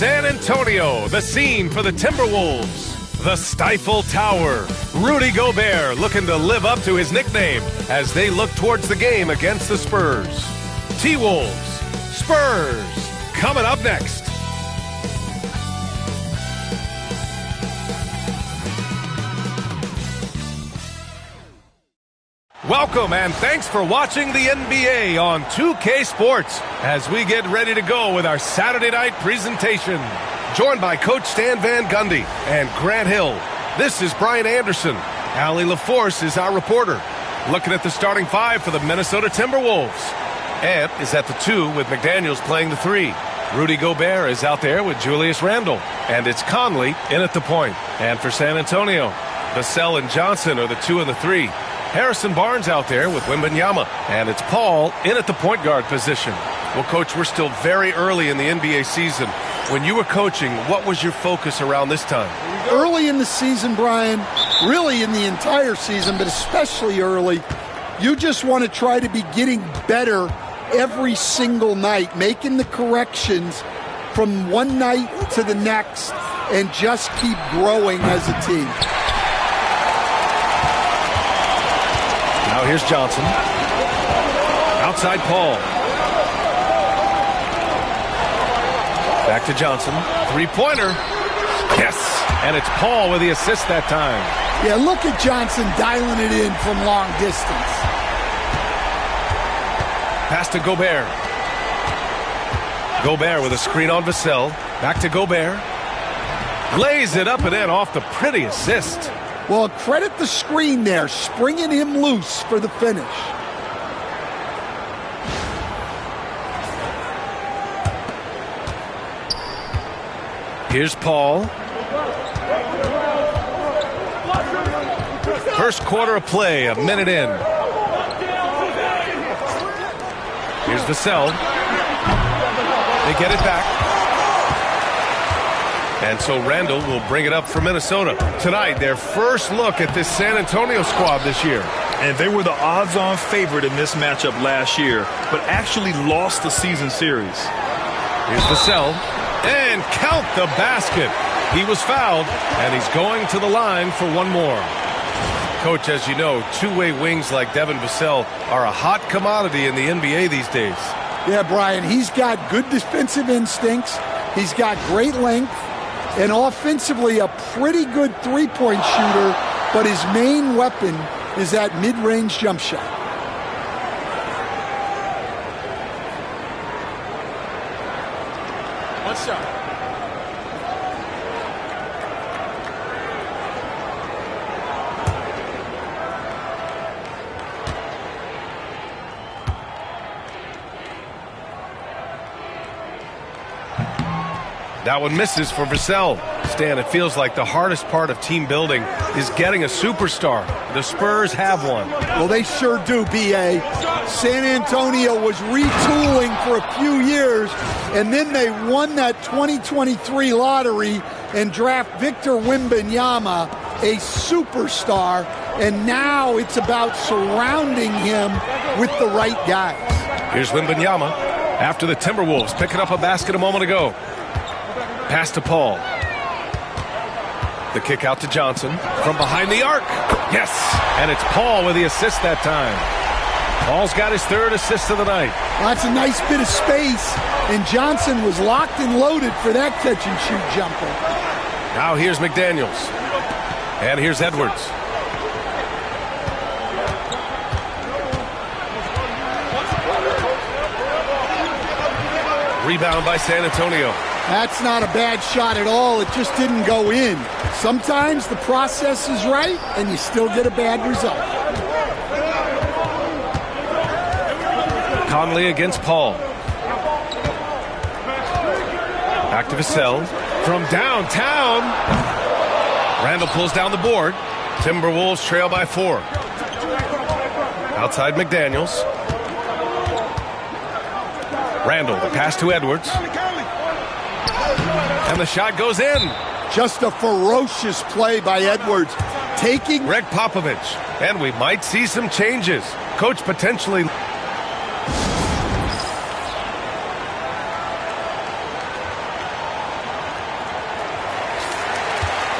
San Antonio, the scene for the Timberwolves. The Stifle Tower. Rudy Gobert looking to live up to his nickname as they look towards the game against the Spurs. T-Wolves, Spurs, coming up next. Welcome and thanks for watching the NBA on 2K Sports as we get ready to go with our Saturday night presentation. Joined by Coach Stan Van Gundy and Grant Hill. This is Brian Anderson. Allie LaForce is our reporter. Looking at the starting five for the Minnesota Timberwolves. Ant is at the 2 with McDaniels playing the 3. Rudy Gobert is out there with Julius Randle. And it's Conley in at the point. And for San Antonio, Vassell and Johnson are the 2 and the 3. Harrison Barnes out there with Wembanyama. And it's Paul in at the point guard position. Well, Coach, we're still very early in the NBA season. When you were coaching, what was your focus around this time? Early in the season, Brian, really in the entire season, but especially early, you just want to try to be getting better every single night, making the corrections from one night to the next, and just keep growing as a team. Now here's Johnson. Outside Paul. Back to Johnson. Three-pointer. Yes. And it's Paul with the assist that time. Yeah, look at Johnson dialing it in from long distance. Pass to Gobert. Gobert with a screen on Vassell. Back to Gobert. Lays it up and in off the pretty assist. Well, credit the screen there, springing him loose for the finish. Here's Paul. First quarter of play, a minute in. Here's Vassell. They get it back. And so Randle will bring it up for Minnesota. Tonight, their first look at this San Antonio squad this year. And they were the odds-on favorite in this matchup last year, but actually lost the season series. Here's Vassell. And count the basket. He was fouled, and he's going to the line for one more. Coach, as you know, two-way wings like Devin Vassell are a hot commodity in the NBA these days. Yeah, Brian, he's got good defensive instincts. He's got great length. And offensively, a pretty good three-point shooter, but his main weapon is that mid-range jump shot. What's up? That one misses for Vassell. Stan, it feels like the hardest part of team building is getting a superstar. The Spurs have one. Well, they sure do, B.A. San Antonio was retooling for a few years, and then they won that 2023 lottery and draft Victor Wembanyama, a superstar, and now it's about surrounding him with the right guys. Here's Wembanyama after the Timberwolves picking up a basket a moment ago. Pass to Paul. The kick out to Johnson from behind the arc. Yes, and it's Paul with the assist that time. Paul's got his third assist of the night. Well, that's a nice bit of space, and Johnson was locked and loaded for that catch-and-shoot jumper. Now here's McDaniels, and here's Edwards. Rebound by San Antonio. That's not a bad shot at all. It just didn't go in. Sometimes the process is right, and you still get a bad result. Conley against Paul. Back to Vassell. From downtown. Randle pulls down the board. Timberwolves trail by 4. Outside McDaniels. Randle, the pass to Edwards. And the shot goes in. Just a ferocious play by Edwards. Taking Greg Popovich. And we might see some changes. Coach potentially.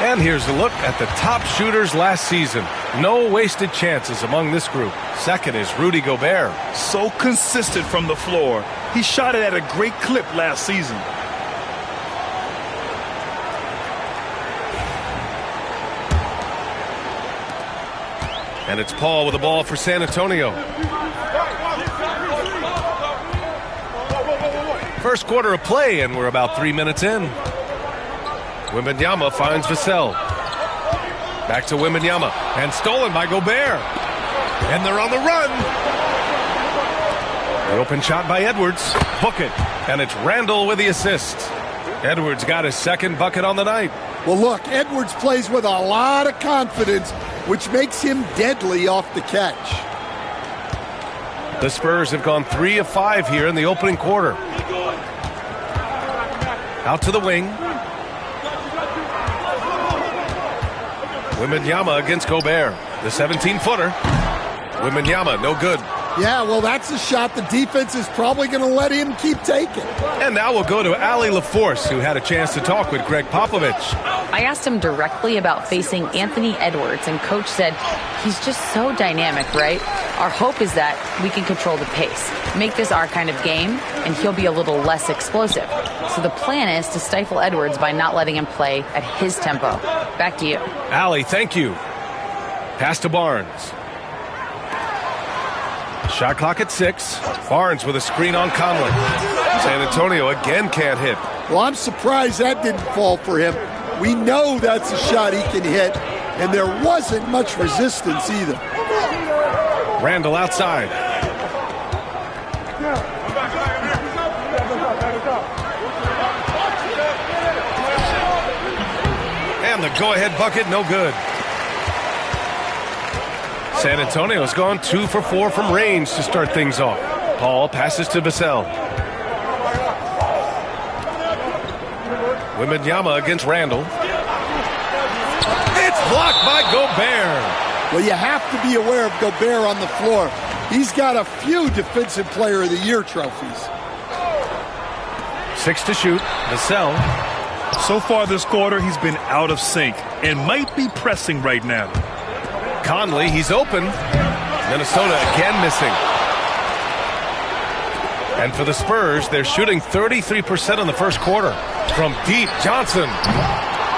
And here's a look at the top shooters last season. No wasted chances among this group. Second is Rudy Gobert. So consistent from the floor. He shot it at a great clip last season. And it's Paul with the ball for San Antonio. First quarter of play, and we're about 3 minutes in. Wembanyama finds Vassell. Back to Wembanyama, and stolen by Gobert. And they're on the run. The open shot by Edwards. Book it. And it's Randall with the assist. Edwards got his second bucket on the night. Well, look, Edwards plays with a lot of confidence, which makes him deadly off the catch. The Spurs have gone 3 of 5 here in the opening quarter. Out to the wing. Wembanyama against Gobert. The 17-footer. Wembanyama, no good. Yeah, well, that's a shot the defense is probably going to let him keep taking. And now we'll go to Allie LaForce, who had a chance to talk with Greg Popovich. I asked him directly about facing Anthony Edwards, and Coach said he's just so dynamic, right? Our hope is that we can control the pace, make this our kind of game, and he'll be a little less explosive. So the plan is to stifle Edwards by not letting him play at his tempo. Back to you. Allie, thank you. Pass to Barnes. Shot clock at 6. Barnes with a screen on Conley. San Antonio again can't hit. Well, I'm surprised that didn't fall for him. We know that's a shot he can hit, and there wasn't much resistance either. Randall outside. And the go-ahead bucket, no good. San Antonio's gone 2 for 4 from range to start things off. Paul passes to Vassell. Wembanyama against Randall. It's blocked by Gobert. Well, you have to be aware of Gobert on the floor. He's got a few Defensive Player of the Year trophies. 6 to shoot. Vassell. So far this quarter, he's been out of sync and might be pressing right now. Conley, he's open. Minnesota again missing. And for the Spurs, they're shooting 33% in the first quarter. From deep, Johnson.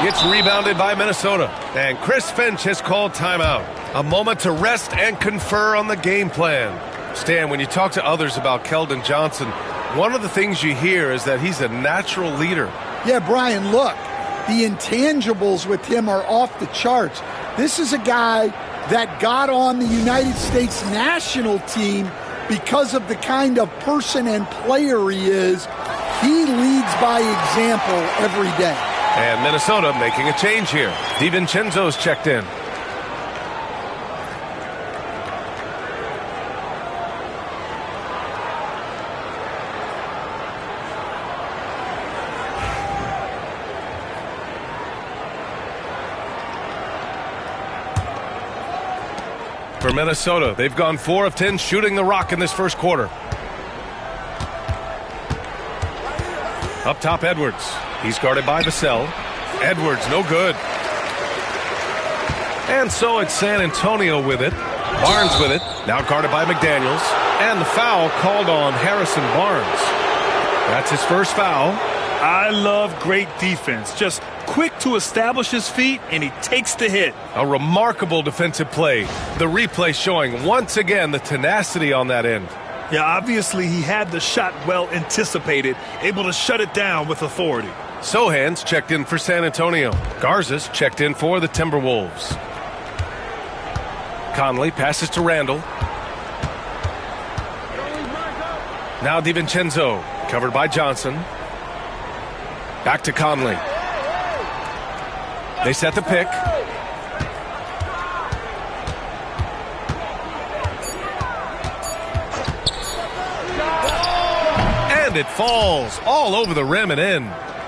It's rebounded by Minnesota. And Chris Finch has called timeout. A moment to rest and confer on the game plan. Stan, when you talk to others about Keldon Johnson, one of the things you hear is that he's a natural leader. Yeah, Brian, look, the intangibles with him are off the charts. This is a guy that got on the United States national team because of the kind of person and player he is. He leads by example every day. And Minnesota making a change here. DiVincenzo's checked in. For Minnesota, they've gone 4 of 10 shooting the rock in this first quarter. Up top, Edwards. He's guarded by Vassell. Edwards, no good. And so it's San Antonio with it. Barnes with it. Now guarded by McDaniels. And the foul called on Harrison Barnes. That's his first foul. I love great defense. Just quick to establish his feet, and he takes the hit. A remarkable defensive play. The replay showing once again the tenacity on that end. Yeah, obviously he had the shot well anticipated, able to shut it down with authority. Sohan's checked in for San Antonio. Garza's checked in for the Timberwolves. Conley passes to Randall. Now DiVincenzo, covered by Johnson. Back to Conley. They set the pick. And it falls all over the rim and in.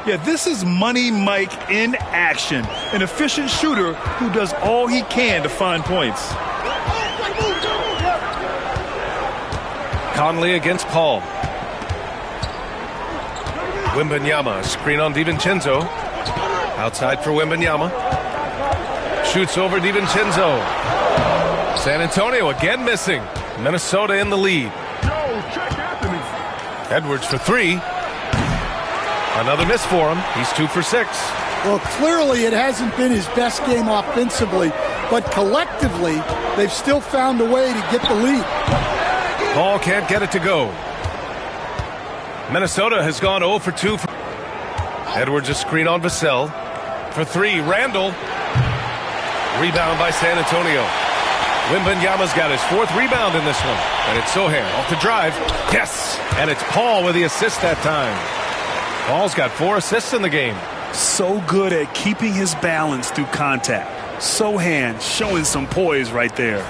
Yeah, this is Money Mike in action. An efficient shooter who does all he can to find points. Conley against Paul. Wembanyama, screen on DiVincenzo. Outside for Wembanyama. shoots over DiVincenzo. San Antonio again missing. Minnesota in the lead. Edwards for three. Another miss for him. He's 2 for 6. Well, clearly it hasn't been his best game offensively, but collectively they've still found a way to get the lead. Paul can't get it to go. Minnesota has gone 0 for 2. Edwards a screen on Vassell. For three, Randall. Rebound by San Antonio. Wembanyama's got his 4th rebound in this one. And it's Sohan off the drive. Yes! And it's Paul with the assist that time. Paul's got 4 assists in the game. So good at keeping his balance through contact. Sohan showing some poise right there.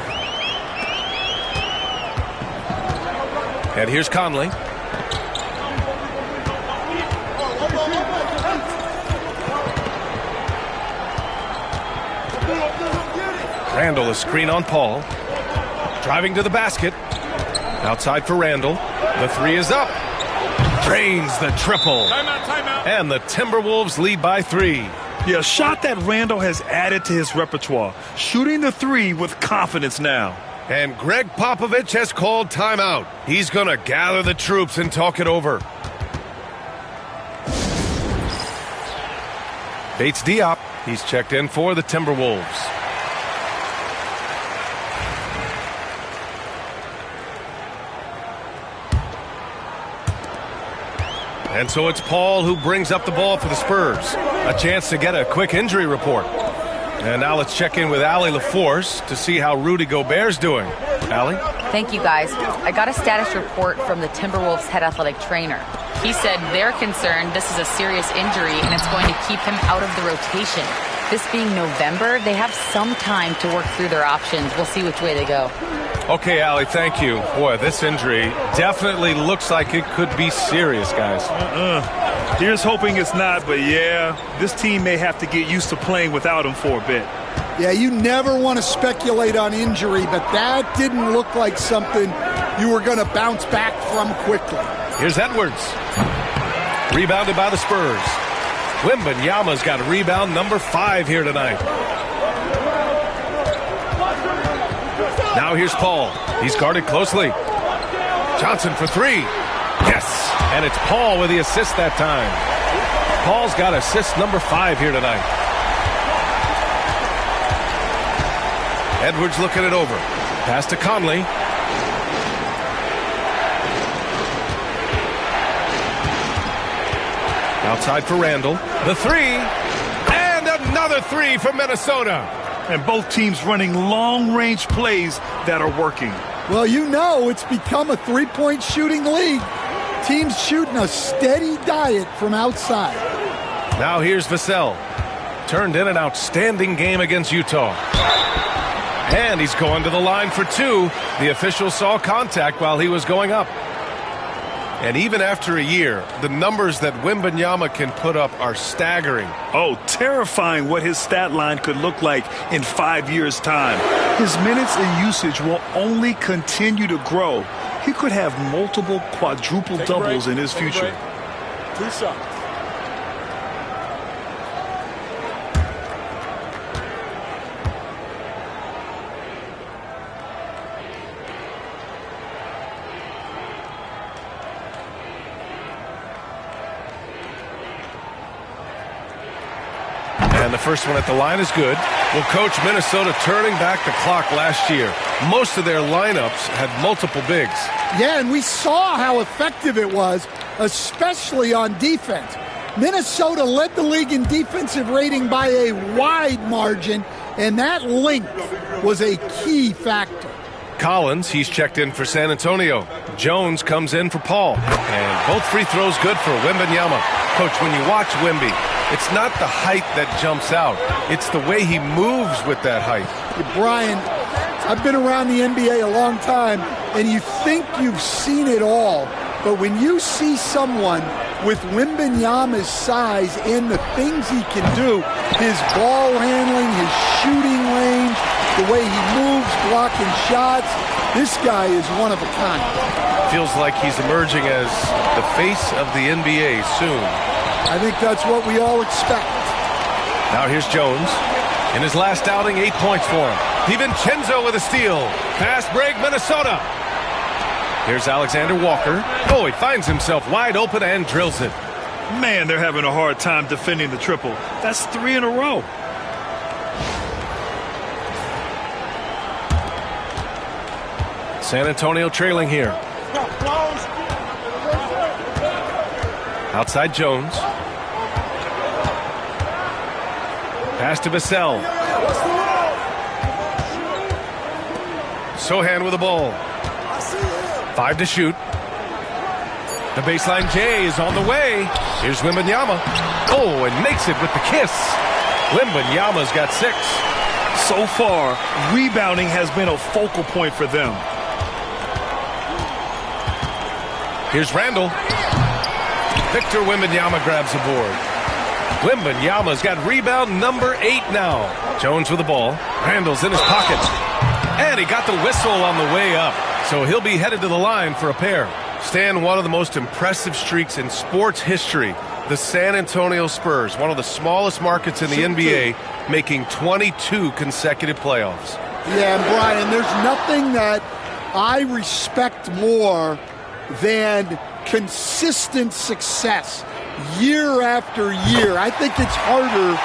And here's Conley. Randall a screen on Paul. Driving to the basket. Outside for Randall. The 3 is up. Drains the triple. Timeout. And the Timberwolves lead by 3. Yeah, a shot that Randall has added to his repertoire. Shooting the 3 with confidence now. And Greg Popovich has called timeout. He's going to gather the troops and talk it over. Bates Diop. He's checked in for the Timberwolves. And so it's Paul who brings up the ball for the Spurs. A chance to get a quick injury report. And now let's check in with Allie LaForce to see how Rudy Gobert's doing. Allie? Thank you, guys. I got a status report from the Timberwolves head athletic trainer. He said they're concerned this is a serious injury and it's going to keep him out of the rotation. This being November, they have some time to work through their options. We'll see which way they go. Okay, Allie, thank you. Boy, this injury definitely looks like it could be serious, guys. Here's hoping it's not, but yeah, this team may have to get used to playing without him for a bit. Yeah, you never want to speculate on injury, but that didn't look like something you were going to bounce back from quickly. Here's Edwards. Rebounded by the Spurs. Wembanyama's got rebound number 5 here tonight. Now here's Paul. He's guarded closely. Johnson for 3. Yes! And it's Paul with the assist that time. Paul's got assist number 5 here tonight. Edwards looking it over. Pass to Conley. Outside for Randall. The 3. And another 3 for Minnesota. And both teams running long-range plays that are working. Well, you know it's become a three-point shooting league. Teams shooting a steady diet from outside. Now here's Vassell. Turned in an outstanding game against Utah. And he's going to the line for 2. The official saw contact while he was going up. And even after a year, the numbers that Wembanyama can put up are staggering. Oh, terrifying what his stat line could look like in 5 years' time. His minutes and usage will only continue to grow. He could have multiple quadruple doubles in his future. 2 shots. And the first one at the line is good. Well, Coach, Minnesota turning back the clock last year. Most of their lineups had multiple bigs. Yeah, and we saw how effective it was, especially on defense. Minnesota led the league in defensive rating by a wide margin, and that length was a key factor. Collins, he's checked in for San Antonio. Jones comes in for Paul. And both free throws good for Wembanyama. Coach, when you watch Wemby, it's not the height that jumps out. It's the way he moves with that height. Brian, I've been around the NBA a long time, and you think you've seen it all. But when you see someone with Wembanyama's size and the things he can do, his ball handling, his shooting range, the way he moves, blocking shots, this guy is one of a kind. Feels like he's emerging as the face of the NBA soon. I think that's what we all expect. Now here's Jones. In his last outing, 8 points for him. DiVincenzo with a steal. Fast break, Minnesota. Here's Alexander Walker. Oh, he finds himself wide open and drills it. Man, they're having a hard time defending the triple. That's 3 in a row. San Antonio trailing here. Outside Jones. Pass to Vassell. Sohan with the ball. 5 to shoot. The baseline J is on the way. Here's Wembanyama. Oh, and makes it with the kiss. Wembanyama's got 6. So far, rebounding has been a focal point for them. Here's Randall. Victor Wembanyama grabs the board. Wembanyama's got rebound number 8 now. Jones with the ball. Randall's in his pocket. And he got the whistle on the way up. So he'll be headed to the line for a pair. Stan, one of the most impressive streaks in sports history. The San Antonio Spurs, one of the smallest markets in the NBA, making 22 consecutive playoffs. Yeah, and Brian, there's nothing that I respect more than consistent success year after year. I think it's harder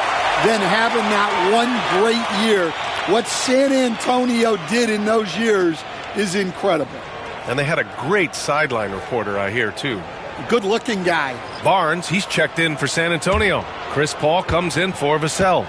than having that one great year. What San Antonio did in those years is incredible. And they had a great sideline reporter, I hear, too. Good-looking guy. Barnes, he's checked in for San Antonio. Chris Paul comes in for Vassell.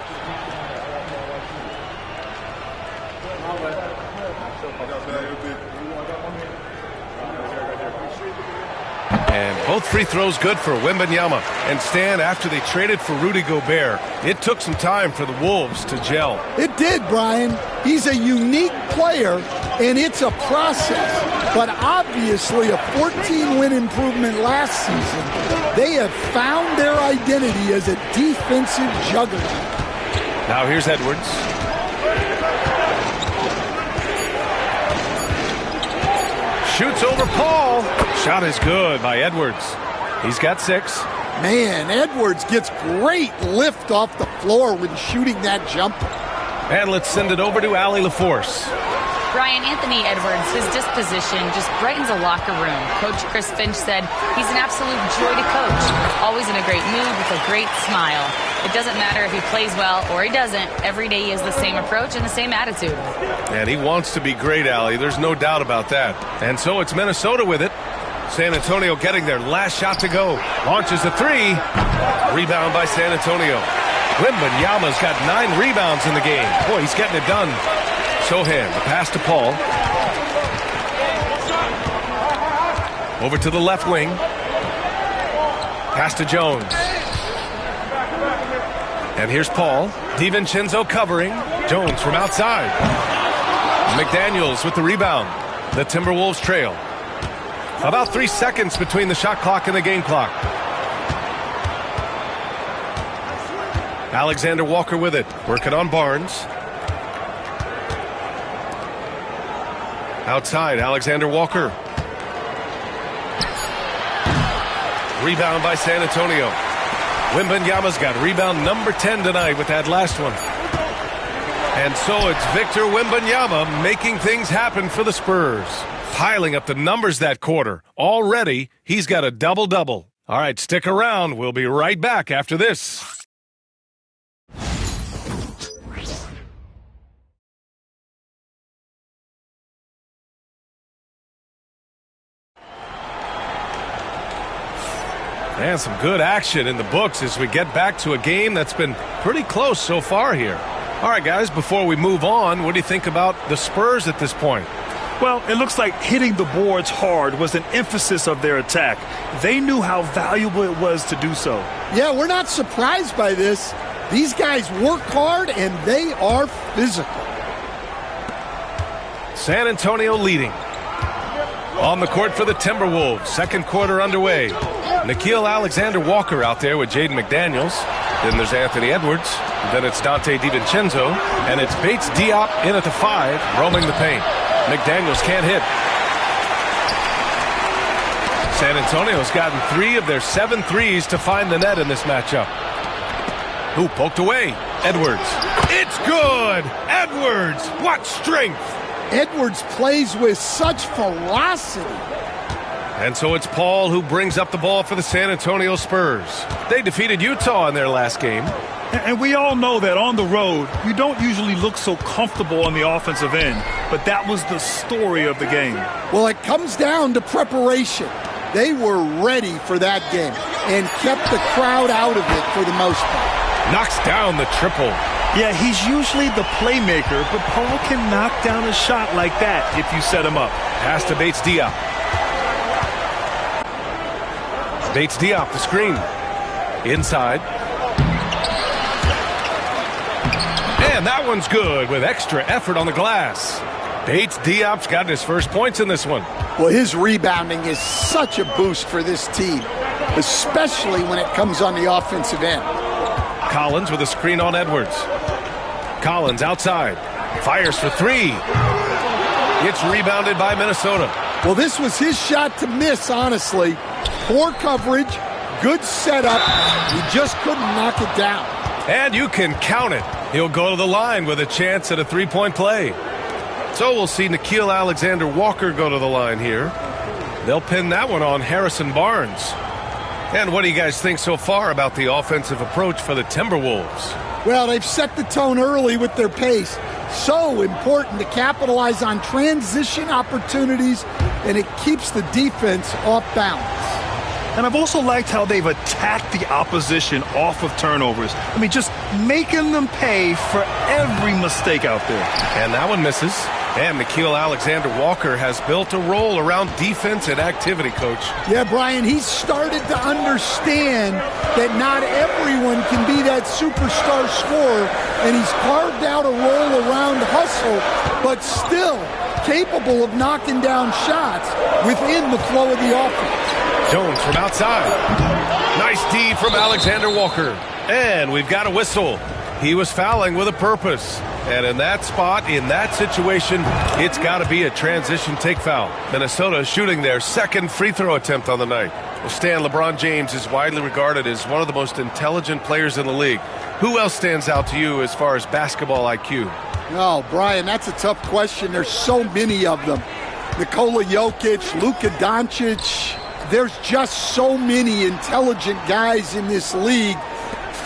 And both free throws good for Wembanyama. And Stan, after they traded for Rudy Gobert, it took some time for the Wolves to gel. It did, Brian. He's a unique player, and it's a process. But obviously a 14-win improvement last season. They have found their identity as a defensive juggernaut. Now here's Edwards. Shoots over Paul. Shot is good by Edwards. He's got 6. Man, Edwards gets great lift off the floor when shooting that jumper. And let's send it over to Allie LaForce. Brian, Anthony Edwards, his disposition just brightens a locker room. Coach Chris Finch said he's an absolute joy to coach. Always in a great mood with a great smile. It doesn't matter if he plays well or he doesn't. Every day he has the same approach and the same attitude. And he wants to be great, Allie. There's no doubt about that. And so it's Minnesota with it. San Antonio getting their last shot to go. Launches a 3. Rebound by San Antonio. Wembanyama's got 9 rebounds in the game. Boy, he's getting it done. Sohan, the pass to Paul. Over to the left wing. Pass to Jones. And here's Paul. DiVincenzo covering. Jones from outside. McDaniels with the rebound. The Timberwolves trail. About 3 seconds between the shot clock and the game clock. Alexander Walker with it. Working on Barnes. Outside, Alexander Walker. Rebound by San Antonio. Wembanyama's got rebound number 10 tonight with that last one. And so it's Victor Wembanyama making things happen for the Spurs. Piling up the numbers that quarter. Already, he's got a double-double. All right, stick around. We'll be right back after this. And some good action in the books as we get back to a game that's been pretty close so far here. All right, guys, before we move on, what do you think about the Spurs at this point? Well, it looks like hitting the boards hard was an emphasis of their attack. They knew how valuable it was to do so. Yeah, we're not surprised by this. These guys work hard, and they are physical. San Antonio leading. On the court for the Timberwolves. Second quarter underway. Nickeil Alexander-Walker out there with Jaden McDaniels. Then there's Anthony Edwards. Then it's Dante DiVincenzo. And it's Bates Diop in at the 5, roaming the paint. McDaniels can't hit. San Antonio's gotten 3 of their 7 threes to find the net in this matchup. Who poked away? Edwards. It's good! Edwards! What strength! Edwards plays with such ferocity. And so it's Paul who brings up the ball for the San Antonio Spurs. They defeated Utah in their last game. And we all know that on the road, you don't usually look so comfortable on the offensive end. But that was the story of the game. Well, it comes down to preparation. They were ready for that game and kept the crowd out of it for the most part. Knocks down the triple. Yeah, he's usually the playmaker, but Paul can knock down a shot like that if you set him up. Pass to Bates-Diop. Bates-Diop, the screen. Inside. And that one's good with extra effort on the glass. Bates-Diop's gotten his first points in this one. Well, his rebounding is such a boost for this team, especially when it comes on the offensive end. Collins with a screen on Edwards. Collins outside. Fires for three. It's rebounded by Minnesota. Well, this was his shot to miss, honestly. Poor coverage, good setup. He just couldn't knock it down. And you can count it. He'll go to the line with a chance at a three-point play. So we'll see Nickeil Alexander-Walker go to the line here. They'll pin that one on Harrison Barnes. And what do you guys think so far about the offensive approach for the Timberwolves? Well, they've set the tone early with their pace. So important to capitalize on transition opportunities, and it keeps the defense off balance. And I've also liked how they've attacked the opposition off of turnovers. I mean, just making them pay for every mistake out there. And that one misses. And Nickeil Alexander-Walker has built a role around defense and activity, Coach. Yeah, Brian, he's started to understand that not everyone can be that superstar scorer, and he's carved out a role around hustle, but still capable of knocking down shots within the flow of the offense. Jones from outside. Nice D from Alexander-Walker. And we've got a whistle. He was fouling with a purpose. And in that spot, in that situation, it's got to be a transition take foul. Minnesota shooting their second free throw attempt on the night. Well, Stan, LeBron James is widely regarded as one of the most intelligent players in the league. Who else stands out to you as far as basketball IQ? Oh, Brian, that's a tough question. There's so many of them. Nikola Jokic, Luka Doncic. There's just so many intelligent guys in this league.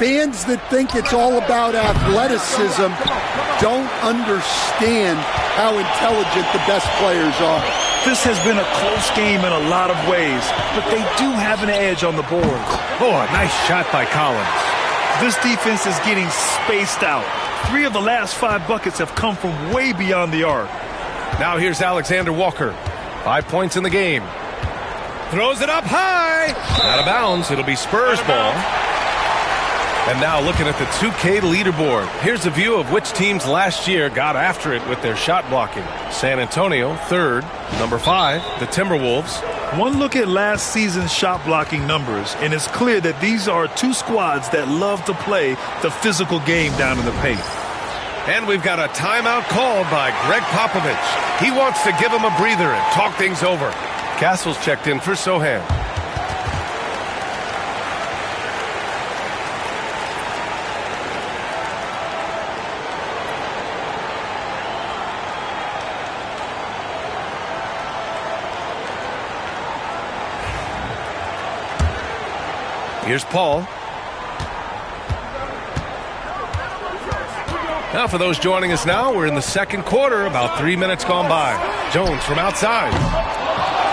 Fans that think it's all about athleticism don't understand how intelligent the best players are. This has been a close game in a lot of ways, but they do have an edge on the board. Oh, a nice shot by Collins. This defense is getting spaced out. 3 of the last 5 buckets have come from way beyond the arc. Now here's Alexander-Walker. 5 points in the game. Throws it up high. Out of bounds. It'll be Spurs ball. And now looking at the 2K leaderboard. Here's a view of which teams last year got after it with their shot blocking. San Antonio, 3rd. Number 5, the Timberwolves. One look at last season's shot blocking numbers, and it's clear that these are 2 squads that love to play the physical game down in the paint. And we've got a timeout called by Greg Popovich. He wants to give him a breather and talk things over. Castle's checked in for Sohan. Here's Paul. Now for those joining us now, we're in the second quarter, about 3 minutes gone by. Jones from outside.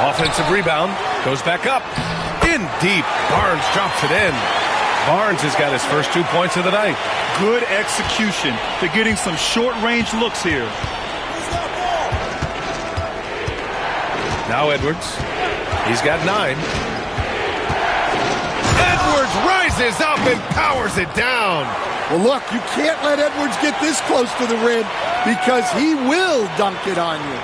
Offensive rebound, goes back up. In deep, Barnes drops it in. Barnes has got his first 2 points of the night. Good execution. They're getting some short-range looks here. Now Edwards. He's got 9. Edwards rises up and powers it down. Well, look, you can't let Edwards get this close to the rim because he will dunk it on you.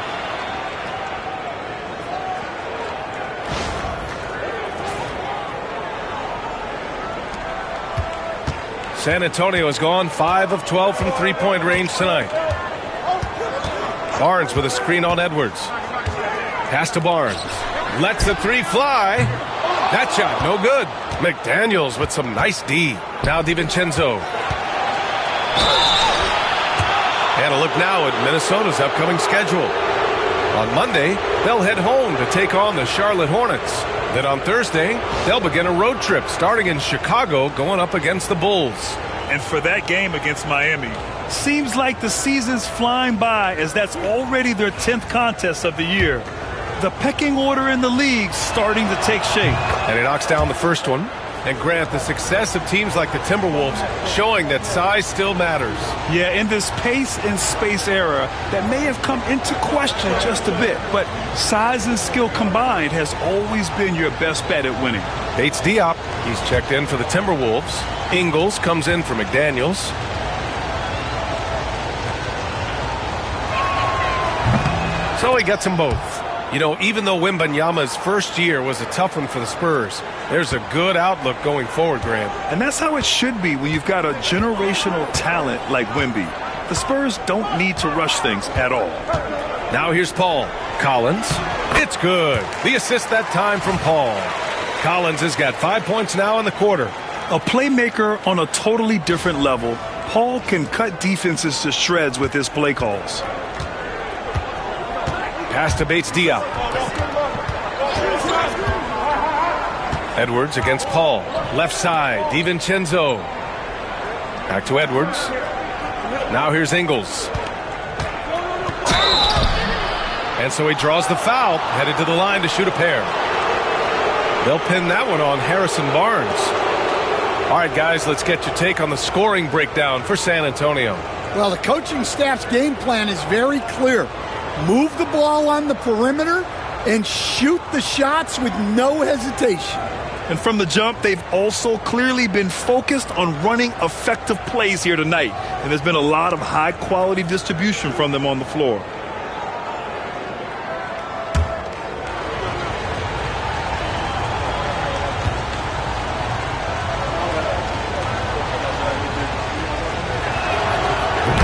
San Antonio has gone 5 of 12 from three-point range tonight. Barnes with a screen on Edwards. Pass to Barnes. Lets the 3 fly. That shot, no good. McDaniels with some nice D. Now DiVincenzo. And a look now at Minnesota's upcoming schedule. On Monday, they'll head home to take on the Charlotte Hornets. Then on Thursday, they'll begin a road trip starting in Chicago, going up against the Bulls. And for that game against Miami, seems like the season's flying by as that's already their 10th contest of the year. The pecking order in the league's starting to take shape. And he knocks down the first one. And Grant, the success of teams like the Timberwolves showing that size still matters. Yeah, in this pace and space era that may have come into question just a bit, but size and skill combined has always been your best bet at winning. Bates Diop, he's checked in for the Timberwolves. Ingles comes in for McDaniels. So he gets them both. You know, even though Wembanyama's first year was a tough one for the Spurs, there's a good outlook going forward, Grant. And that's how it should be when you've got a generational talent like Wemby. The Spurs don't need to rush things at all. Now here's Paul. Collins. It's good. The assist that time from Paul. Collins has got 5 points now in the quarter. A playmaker on a totally different level, Paul can cut defenses to shreds with his play calls. Pass to Bates Diop. Edwards against Paul. Left side, DiVincenzo. Back to Edwards. Now here's Ingles. And so he draws the foul, headed to the line to shoot a pair. They'll pin that one on Harrison Barnes. All right, guys, let's get your take on the scoring breakdown for San Antonio. Well, the coaching staff's game plan is very clear. Move the ball on the perimeter and shoot the shots with no hesitation. And from the jump, they've also clearly been focused on running effective plays here tonight. And there's been a lot of high-quality distribution from them on the floor.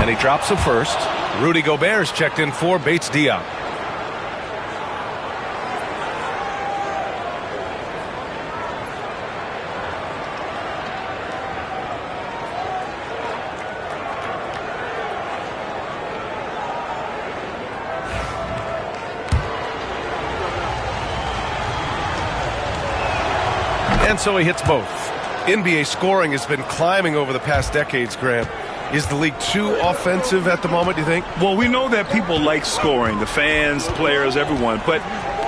And he drops the first. Rudy Gobert's checked in for Bates Diop. And so he hits both. NBA scoring has been climbing over the past decades, Grant. Is the league too offensive at the moment, do you think? Well, we know that people like scoring, the fans, players, everyone, but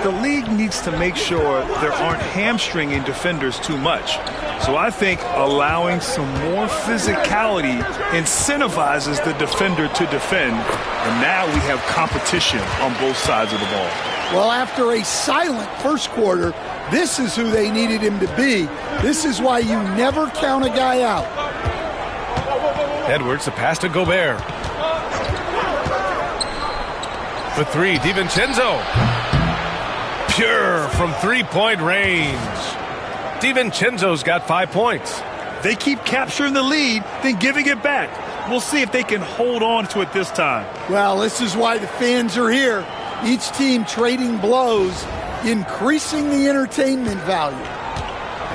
the league needs to make sure there aren't hamstringing defenders too much. So I think allowing some more physicality incentivizes the defender to defend, and now we have competition on both sides of the ball. Well, after a silent first quarter, this is who they needed him to be. This is why you never count a guy out. Edwards, the pass to Gobert. For three, DiVincenzo. Pure from three-point range. DiVincenzo's got 5 points. They keep capturing the lead, then giving it back. We'll see if they can hold on to it this time. Well, this is why the fans are here. Each team trading blows, increasing the entertainment value.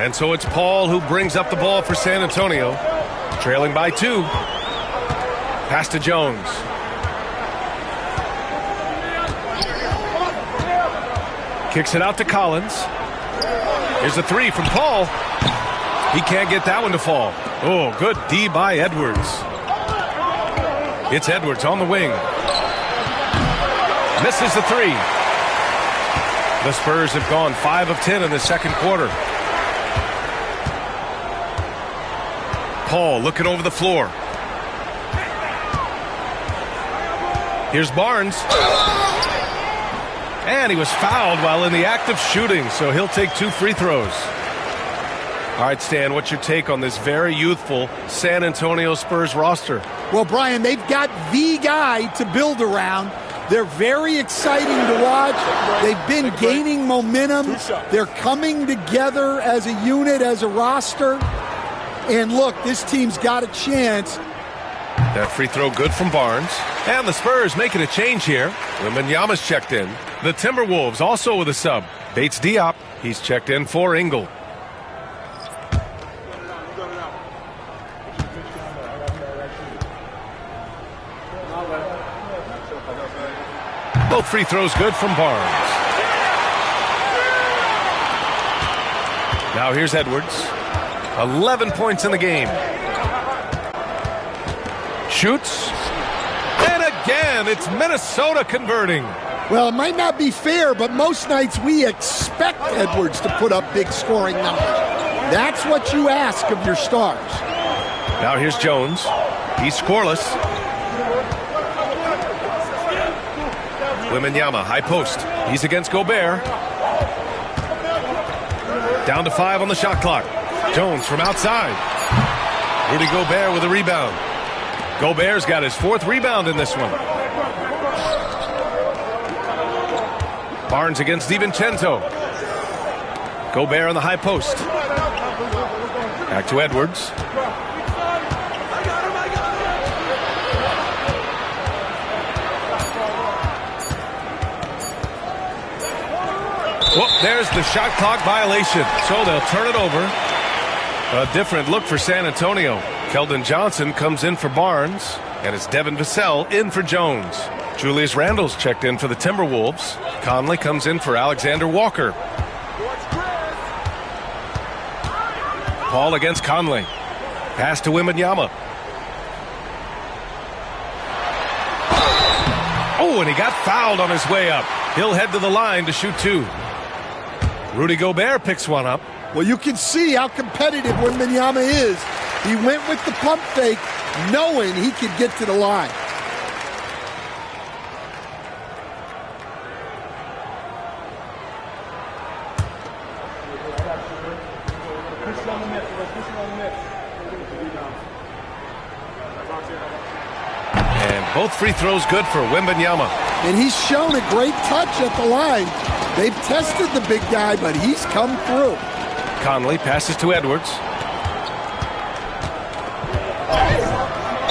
And so it's Paul who brings up the ball for San Antonio. Trailing by 2. Pass to Jones. Kicks it out to Collins. Here's a three from Paul. He can't get that one to fall. Oh, good D by Edwards. It's Edwards on the wing. Misses the three. The Spurs have gone 5 of 10 in the second quarter. Paul looking over the floor. Here's Barnes. And he was fouled while in the act of shooting, so he'll take 2 free throws. All right, Stan, what's your take on this very youthful San Antonio Spurs roster? Well, Brian, they've got the guy to build around. They're very exciting to watch. They've been gaining momentum. They're coming together as a unit, as a roster. And look, this team's got a chance. That free throw good from Barnes. And the Spurs making a change here. Wembanyama's checked in. The Timberwolves also with a sub. Bates Diop. He's checked in for Ingle. Both free throws good from Barnes. Now here's Edwards. 11 points in the game. Shoots. And again, it's Minnesota converting. Well, it might not be fair, but most nights we expect Edwards to put up big scoring numbers. That's what you ask of your stars. Now here's Jones. He's scoreless. Wembanyama, high post. He's against Gobert. Down to 5 on the shot clock. Jones from outside. Rudy Gobert with a rebound. Gobert's got his 4th rebound in this one. Barnes against DiVincenzo. Gobert on the high post. Back to Edwards. Well, there's the shot clock violation, so they'll turn it over. A different look for San Antonio. Keldon Johnson comes in for Barnes, and it's Devin Vassell in for Jones. Julius Randle's checked in for the Timberwolves. Conley comes in for Alexander Walker. Paul against Conley. Pass to Wembanyama. Oh, and he got fouled on his way up. He'll head to the line to shoot 2. Rudy Gobert picks one up. Well, you can see how competitive Wembanyama is. He went with the pump fake, knowing he could get to the line. And both free throws good for Wembanyama. And he's shown a great touch at the line. They've tested the big guy, but he's come through. Conley passes to Edwards.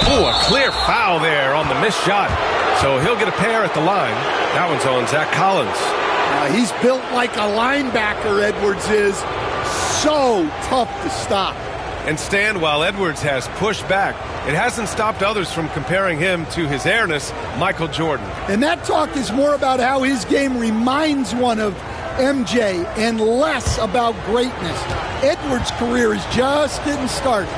Oh, a clear foul there on the missed shot. So he'll get a pair at the line. That one's on Zach Collins. He's built like a linebacker, Edwards is. So tough to stop. And Stan, while Edwards has pushed back, it hasn't stopped others from comparing him to his airness, Michael Jordan. And that talk is more about how his game reminds one of MJ and less about greatness. Edwards' career is just getting started.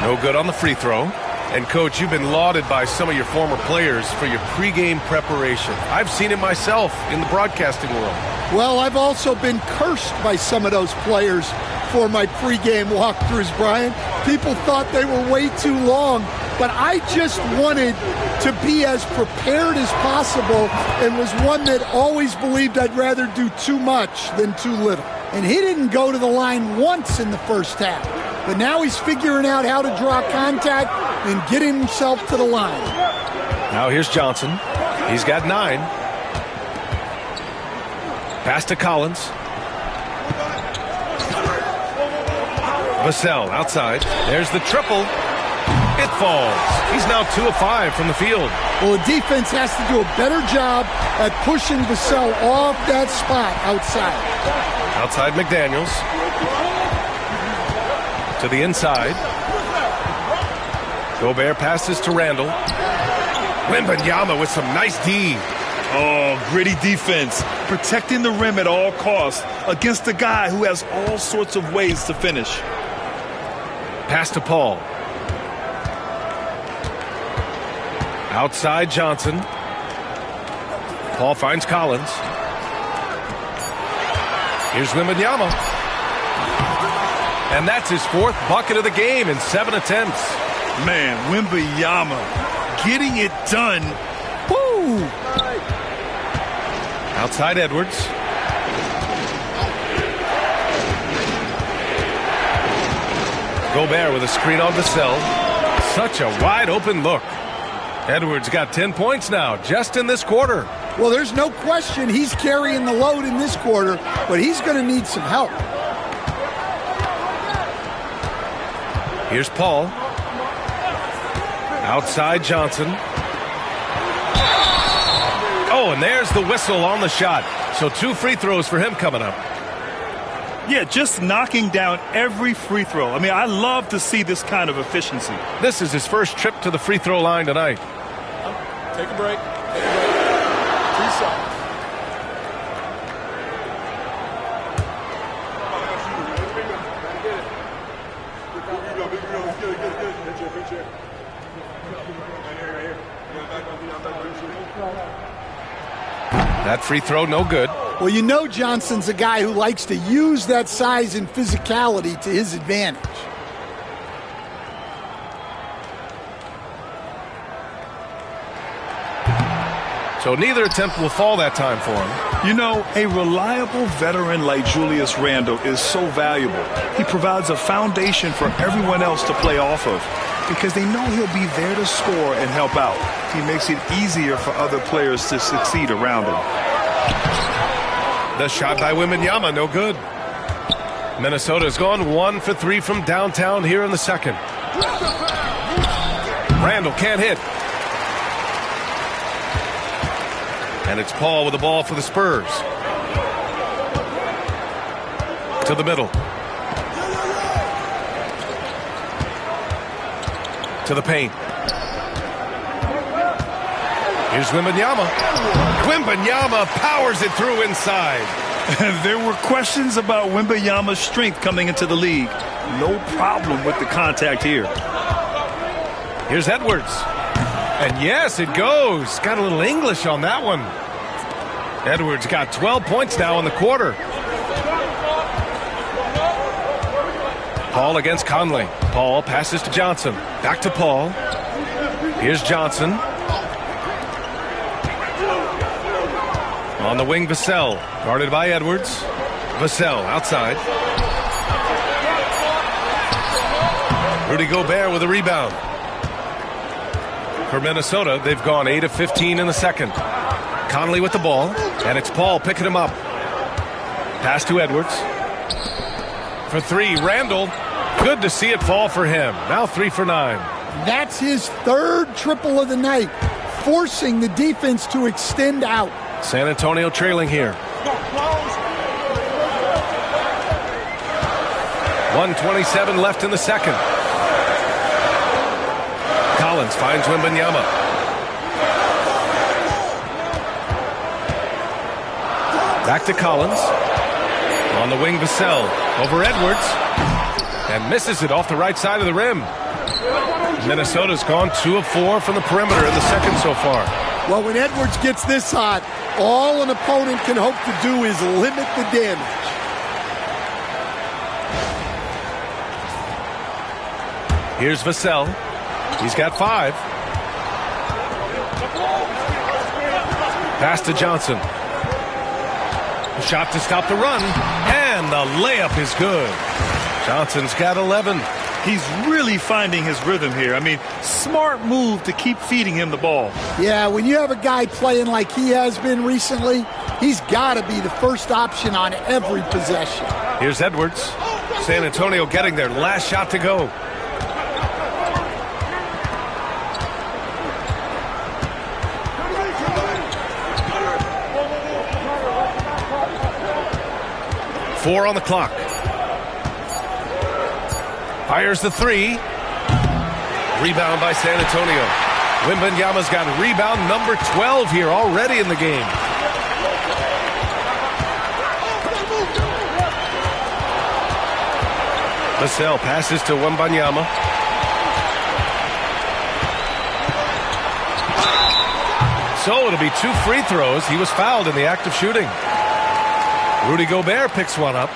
No good on the free throw. And, Coach, you've been lauded by some of your former players for your pregame preparation. I've seen it myself in the broadcasting world. Well, I've also been cursed by some of those players for my pregame walkthroughs, Brian. People thought they were way too long, but I just wanted to be as prepared as possible and was one that always believed I'd rather do too much than too little. And he didn't go to the line once in the first half, but now he's figuring out how to draw contact and get himself to the line. Now here's Johnson. He's got 9. Pass to Collins. Vassell outside. There's the triple. It falls. He's now 2 of 5 from the field. Well, the defense has to do a better job at pushing Vassell off that spot outside. Outside McDaniels. To the inside. Gobert passes to Randle. Wembanyama with some nice D. Oh, gritty defense. Protecting the rim at all costs against a guy who has all sorts of ways to finish. Pass to Paul. Outside Johnson. Paul finds Collins. Here's Wembanyama. And that's his 4th bucket of the game in 7 attempts. Man, Wembanyama getting it done. Woo! Outside Edwards. Gobert with a screen on Vassell. Such a wide open look. Edwards got 10 points now just in this quarter. Well, there's no question he's carrying the load in this quarter, but he's going to need some help. Here's Paul. Outside Johnson. Oh, and there's the whistle on the shot. So 2 free throws for him coming up. Yeah, just knocking down every free throw. I mean, I love to see this kind of efficiency. This is his first trip to the free throw line tonight. Take a break. Take a break. 2 shots. That free throw, no good. Well, you know Johnson's a guy who likes to use that size and physicality to his advantage. So neither attempt will fall that time for him. You know, a reliable veteran like Julius Randle is so valuable. He provides a foundation for everyone else to play off of because they know he'll be there to score and help out. He makes it easier for other players to succeed around him. The shot by Wembanyama, no good. Minnesota's gone 1 for 3 from downtown here in the second. Randle can't hit. And it's Paul with the ball for the Spurs. To the middle. To the paint. Here's Wembanyama. Wembanyama powers it through inside. There were questions about Wembanyama's strength coming into the league. No problem with the contact here. Here's Edwards. And yes, it goes. Got a little English on that one. Edwards got 12 points now in the quarter. Paul against Conley. Paul passes to Johnson. Back to Paul. Here's Johnson. On the wing, Vassell. Guarded by Edwards. Vassell outside. Rudy Gobert with a rebound. For Minnesota, they've gone 8 of 15 in the second. Conley with the ball, and it's Paul picking him up. Pass to Edwards. For 3, Randle. Good to see it fall for him. Now 3 for 9. That's his 3rd triple of the night, forcing the defense to extend out. San Antonio trailing here. 1:27 left in the second. Collins finds Wembanyama. Back to Collins. On the wing, Vassell. Over Edwards. And misses it off the right side of the rim. Minnesota's gone 2 of 4 from the perimeter in the second so far. Well, when Edwards gets this hot, all an opponent can hope to do is limit the damage. Here's Vassell. He's got 5. Pass to Johnson. Shot to stop the run, and the layup is good. Johnson's got 11. He's really finding his rhythm here. I mean, smart move to keep feeding him the ball. Yeah, when you have a guy playing like he has been recently, he's got to be the first option on every possession. Here's Edwards. San Antonio getting their last shot to go. Four on the clock. Fires the 3. Rebound by San Antonio. Wembanyama's got rebound number 12 here already in the game. Vassell passes to Wembanyama. So it'll be 2 free throws. He was fouled in the act of shooting. Rudy Gobert picks one up.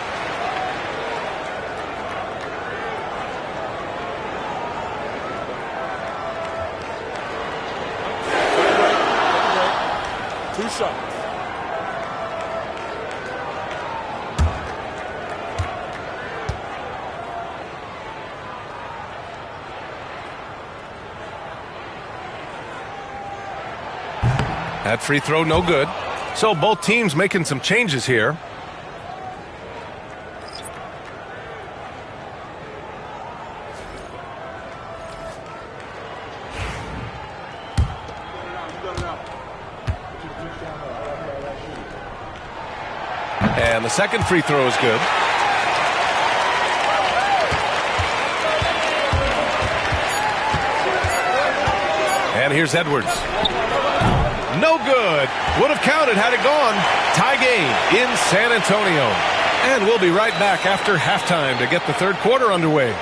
Two shots. That free throw no good. So both teams making some changes here. And the second free throw is good. And here's Edwards. No good. Would have counted had it gone. Tie game in San Antonio. And we'll be right back after halftime to get the third quarter underway.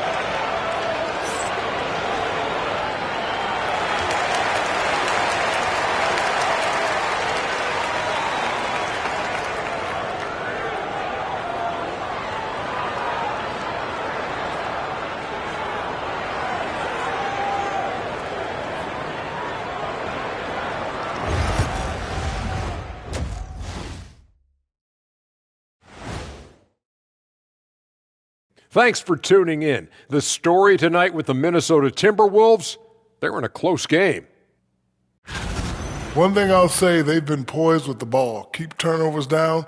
Thanks for tuning in. The story tonight with the Minnesota Timberwolves, they're in a close game. One thing I'll say, they've been poised with the ball. Keep turnovers down,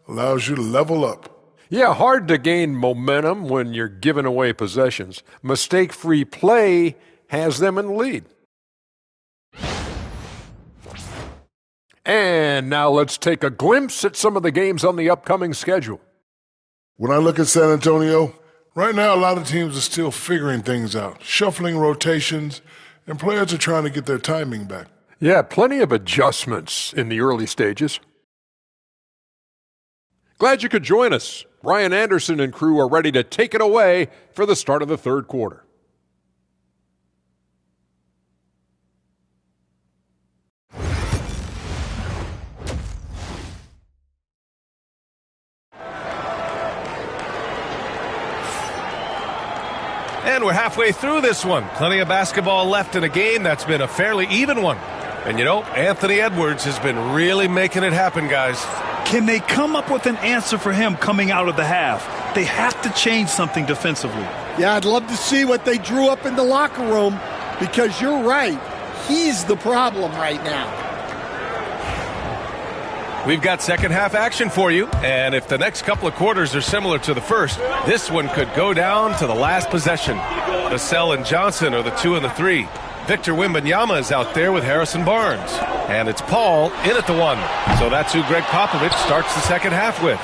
allows you to level up. Yeah, hard to gain momentum when you're giving away possessions. Mistake-free play has them in the lead. And now let's take a glimpse at some of the games on the upcoming schedule. When I look at San Antonio, right now a lot of teams are still figuring things out, shuffling rotations, and players are trying to get their timing back. Yeah, plenty of adjustments in the early stages. Glad you could join us. Ryan Anderson and crew are ready to take it away for the start of the third quarter. And we're halfway through this one. Plenty of basketball left in a game that's been a fairly even one. And you know, Anthony Edwards has been really making it happen, guys. Can they come up with an answer for him coming out of the half? They have to change something defensively. Yeah, I'd love to see what they drew up in the locker room, because you're right. He's the problem right now. We've got second half action for you, and if the next couple of quarters are similar to the first, this one could go down to the last possession. Vassell and Johnson are the 2 and the 3. Victor Wembanyama is out there with Harrison Barnes. And it's Paul in at the 1. So that's who Greg Popovich starts the second half with.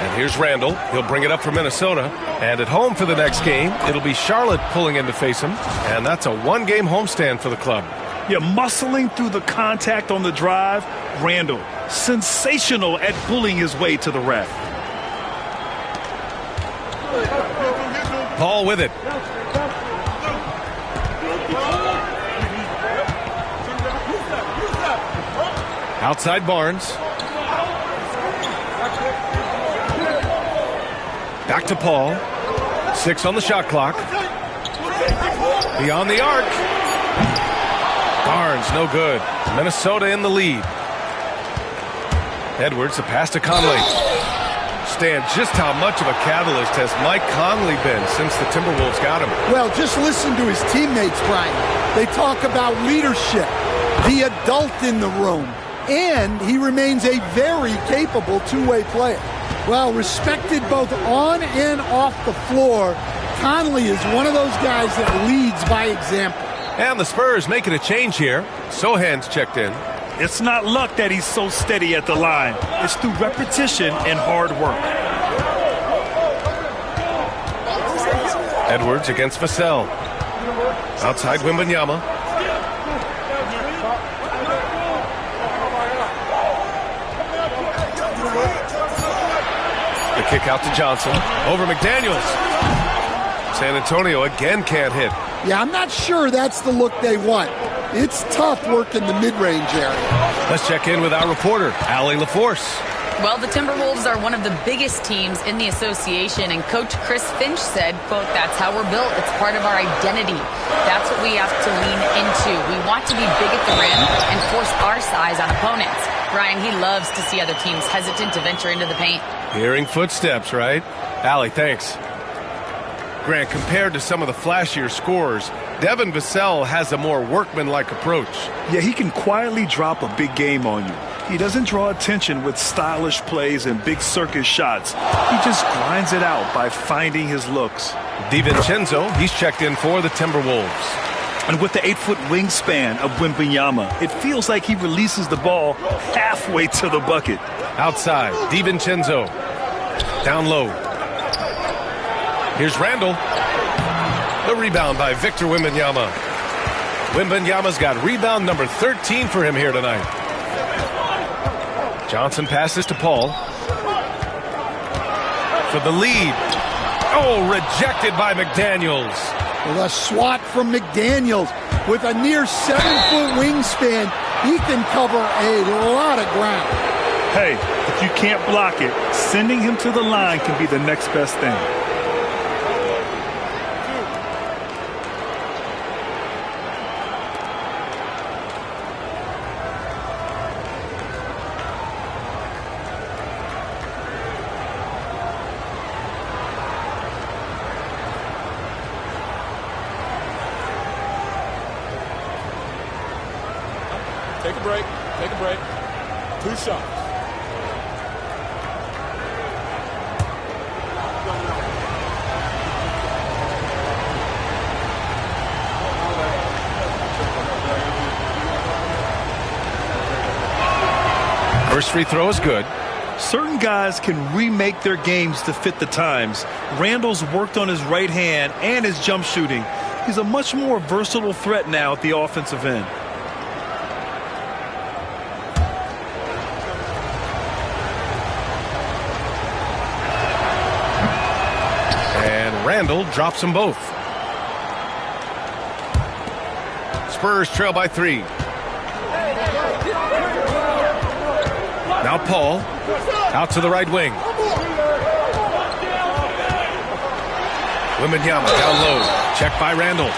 And here's Randall. He'll bring it up for Minnesota. And at home for the next game, it'll be Charlotte pulling in to face him. And that's a one-game homestand for the club. Yeah, muscling through the contact on the drive. Randall, sensational at bullying his way to the ref. Paul with it. Outside Barnes. Back to Paul. 6 on the shot clock. Beyond the arc. Barnes, no good. Minnesota in the lead. Edwards, the pass to Conley. Stan, just how much of a catalyst has Mike Conley been since the Timberwolves got him? Well, just listen to his teammates, Brian. They talk about leadership, the adult in the room, and he remains a very capable two-way player. Well, respected both on and off the floor, Conley is one of those guys that leads by example. And the Spurs making a change here. Sohan's checked in. It's not luck that he's so steady at the line. It's through repetition and hard work. Edwards against Vassell. Outside Wembanyama. The kick out to Johnson. Over McDaniels. San Antonio again can't hit. Yeah, I'm not sure that's the look they want. It's tough working the mid-range area. Let's check in with our reporter, Allie LaForce. Well, the Timberwolves are one of the biggest teams in the association, and Coach Chris Finch said, quote, "That's how we're built. It's part of our identity. That's what we have to lean into. We want to be big at the rim and force our size on opponents." Brian, he loves to see other teams hesitant to venture into the paint. Hearing footsteps, right? Allie, thanks. Grant, compared to some of the flashier scorers, Devin Vassell has a more workmanlike approach. Yeah, he can quietly drop a big game on you. He doesn't draw attention with stylish plays and big circus shots. He just grinds it out by finding his looks. DiVincenzo, he's checked in for the Timberwolves. And with the 8-foot wingspan of Wembanyama, it feels like he releases the ball halfway to the bucket. Outside, DiVincenzo. Down low. Here's Randall. The rebound by Victor Wembanyama. Wembanyama's got rebound number 13 for him here tonight. Johnson passes to Paul. For the lead. Oh, rejected by McDaniels. Well, a swat from McDaniels. With a near 7-foot wingspan, he can cover a lot of ground. Hey, if you can't block it, sending him to the line can be the next best thing. Take a break. Take a break. 2 shots. First free throw is good. Certain guys can remake their games to fit the times. Randall's worked on his right hand and his jump shooting. He's a much more versatile threat now at the offensive end. Randall drops them both. Spurs trail by 3. Now Paul out to the right wing. Wembanyama down low. Checked by Randall.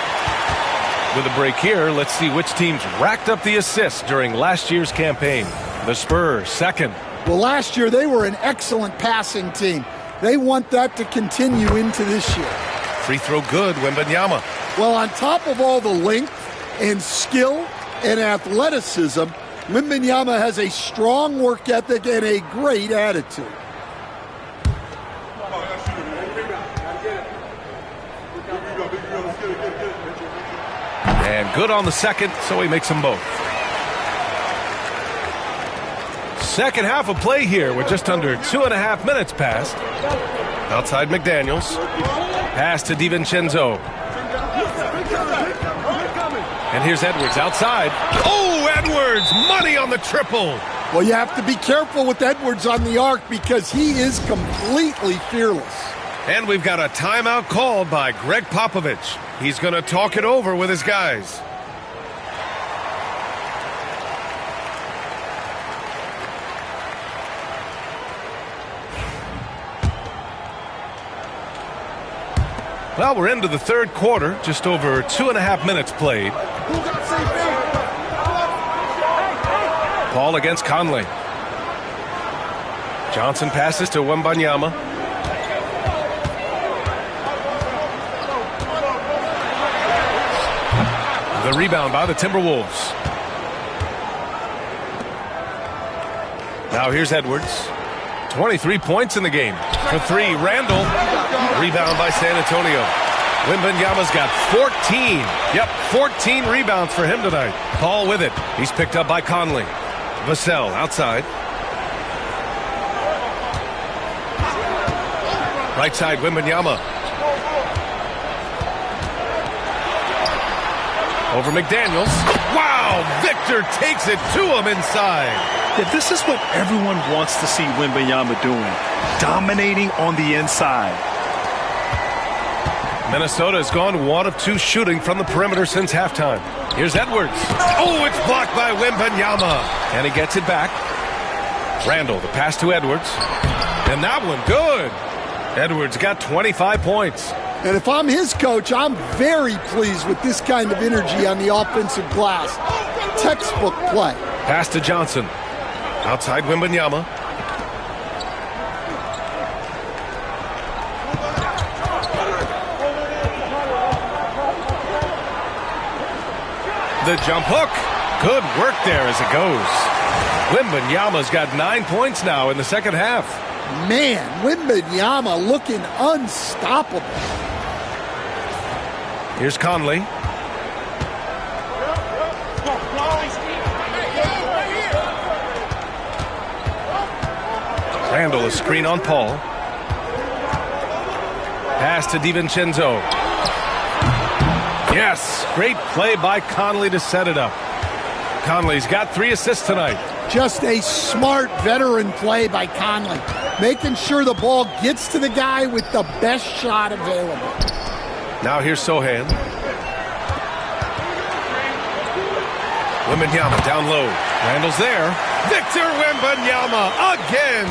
With a break here, let's see which teams racked up the assists during last year's campaign. The Spurs, second. Well, last year they were an excellent passing team. They want that to continue into this year. Free throw good, Wembanyama. Well, on top of all the length and skill and athleticism, Wembanyama has a strong work ethic and a great attitude. And good on the second, so he makes them both. Second half of play here with just under 2.5 minutes passed. Outside McDaniels. Pass to DiVincenzo. And here's Edwards outside. Oh, Edwards! Money on the triple! Well, you have to be careful with Edwards on the arc because he is completely fearless. And we've got a timeout called by Greg Popovich. He's going to talk it over with his guys. Well, we're into the third quarter, just over 2.5 minutes played. Paul against Conley. Johnson passes to Wembanyama. The rebound by the Timberwolves. Now here's Edwards. 23 points in the game. For 3, Randall. Rebound by San Antonio. Wembanyama's got 14. Yep, 14 rebounds for him tonight. Paul with it. He's picked up by Conley. Vassell outside. Right side, Wembanyama. Over McDaniels. Wow, Victor takes it to him inside. Yeah, this is what everyone wants to see Wembanyama doing. Dominating on the inside. Minnesota has gone 1 of 2 shooting from the perimeter since halftime. Here's Edwards. Oh, it's blocked by Wembanyama. And he gets it back. Randall, the pass to Edwards. And that one, good. Edwards got 25 points. And if I'm his coach, I'm very pleased with this kind of energy on the offensive glass. Textbook play. Pass to Johnson. Outside Wembanyama. The jump hook. Good work there as it goes. Wembanyama's got 9 points now in the second half. Man, Wembanyama looking unstoppable. Here's Conley. Randall, a screen on Paul. Pass to DiVincenzo. Yes, great play by Conley to set it up. Conley's got 3 assists tonight. Just a smart veteran play by Conley, making sure the ball gets to the guy with the best shot available. Now here's Sohan. Wembanyama down low. Randall's there. Victor Wembanyama again.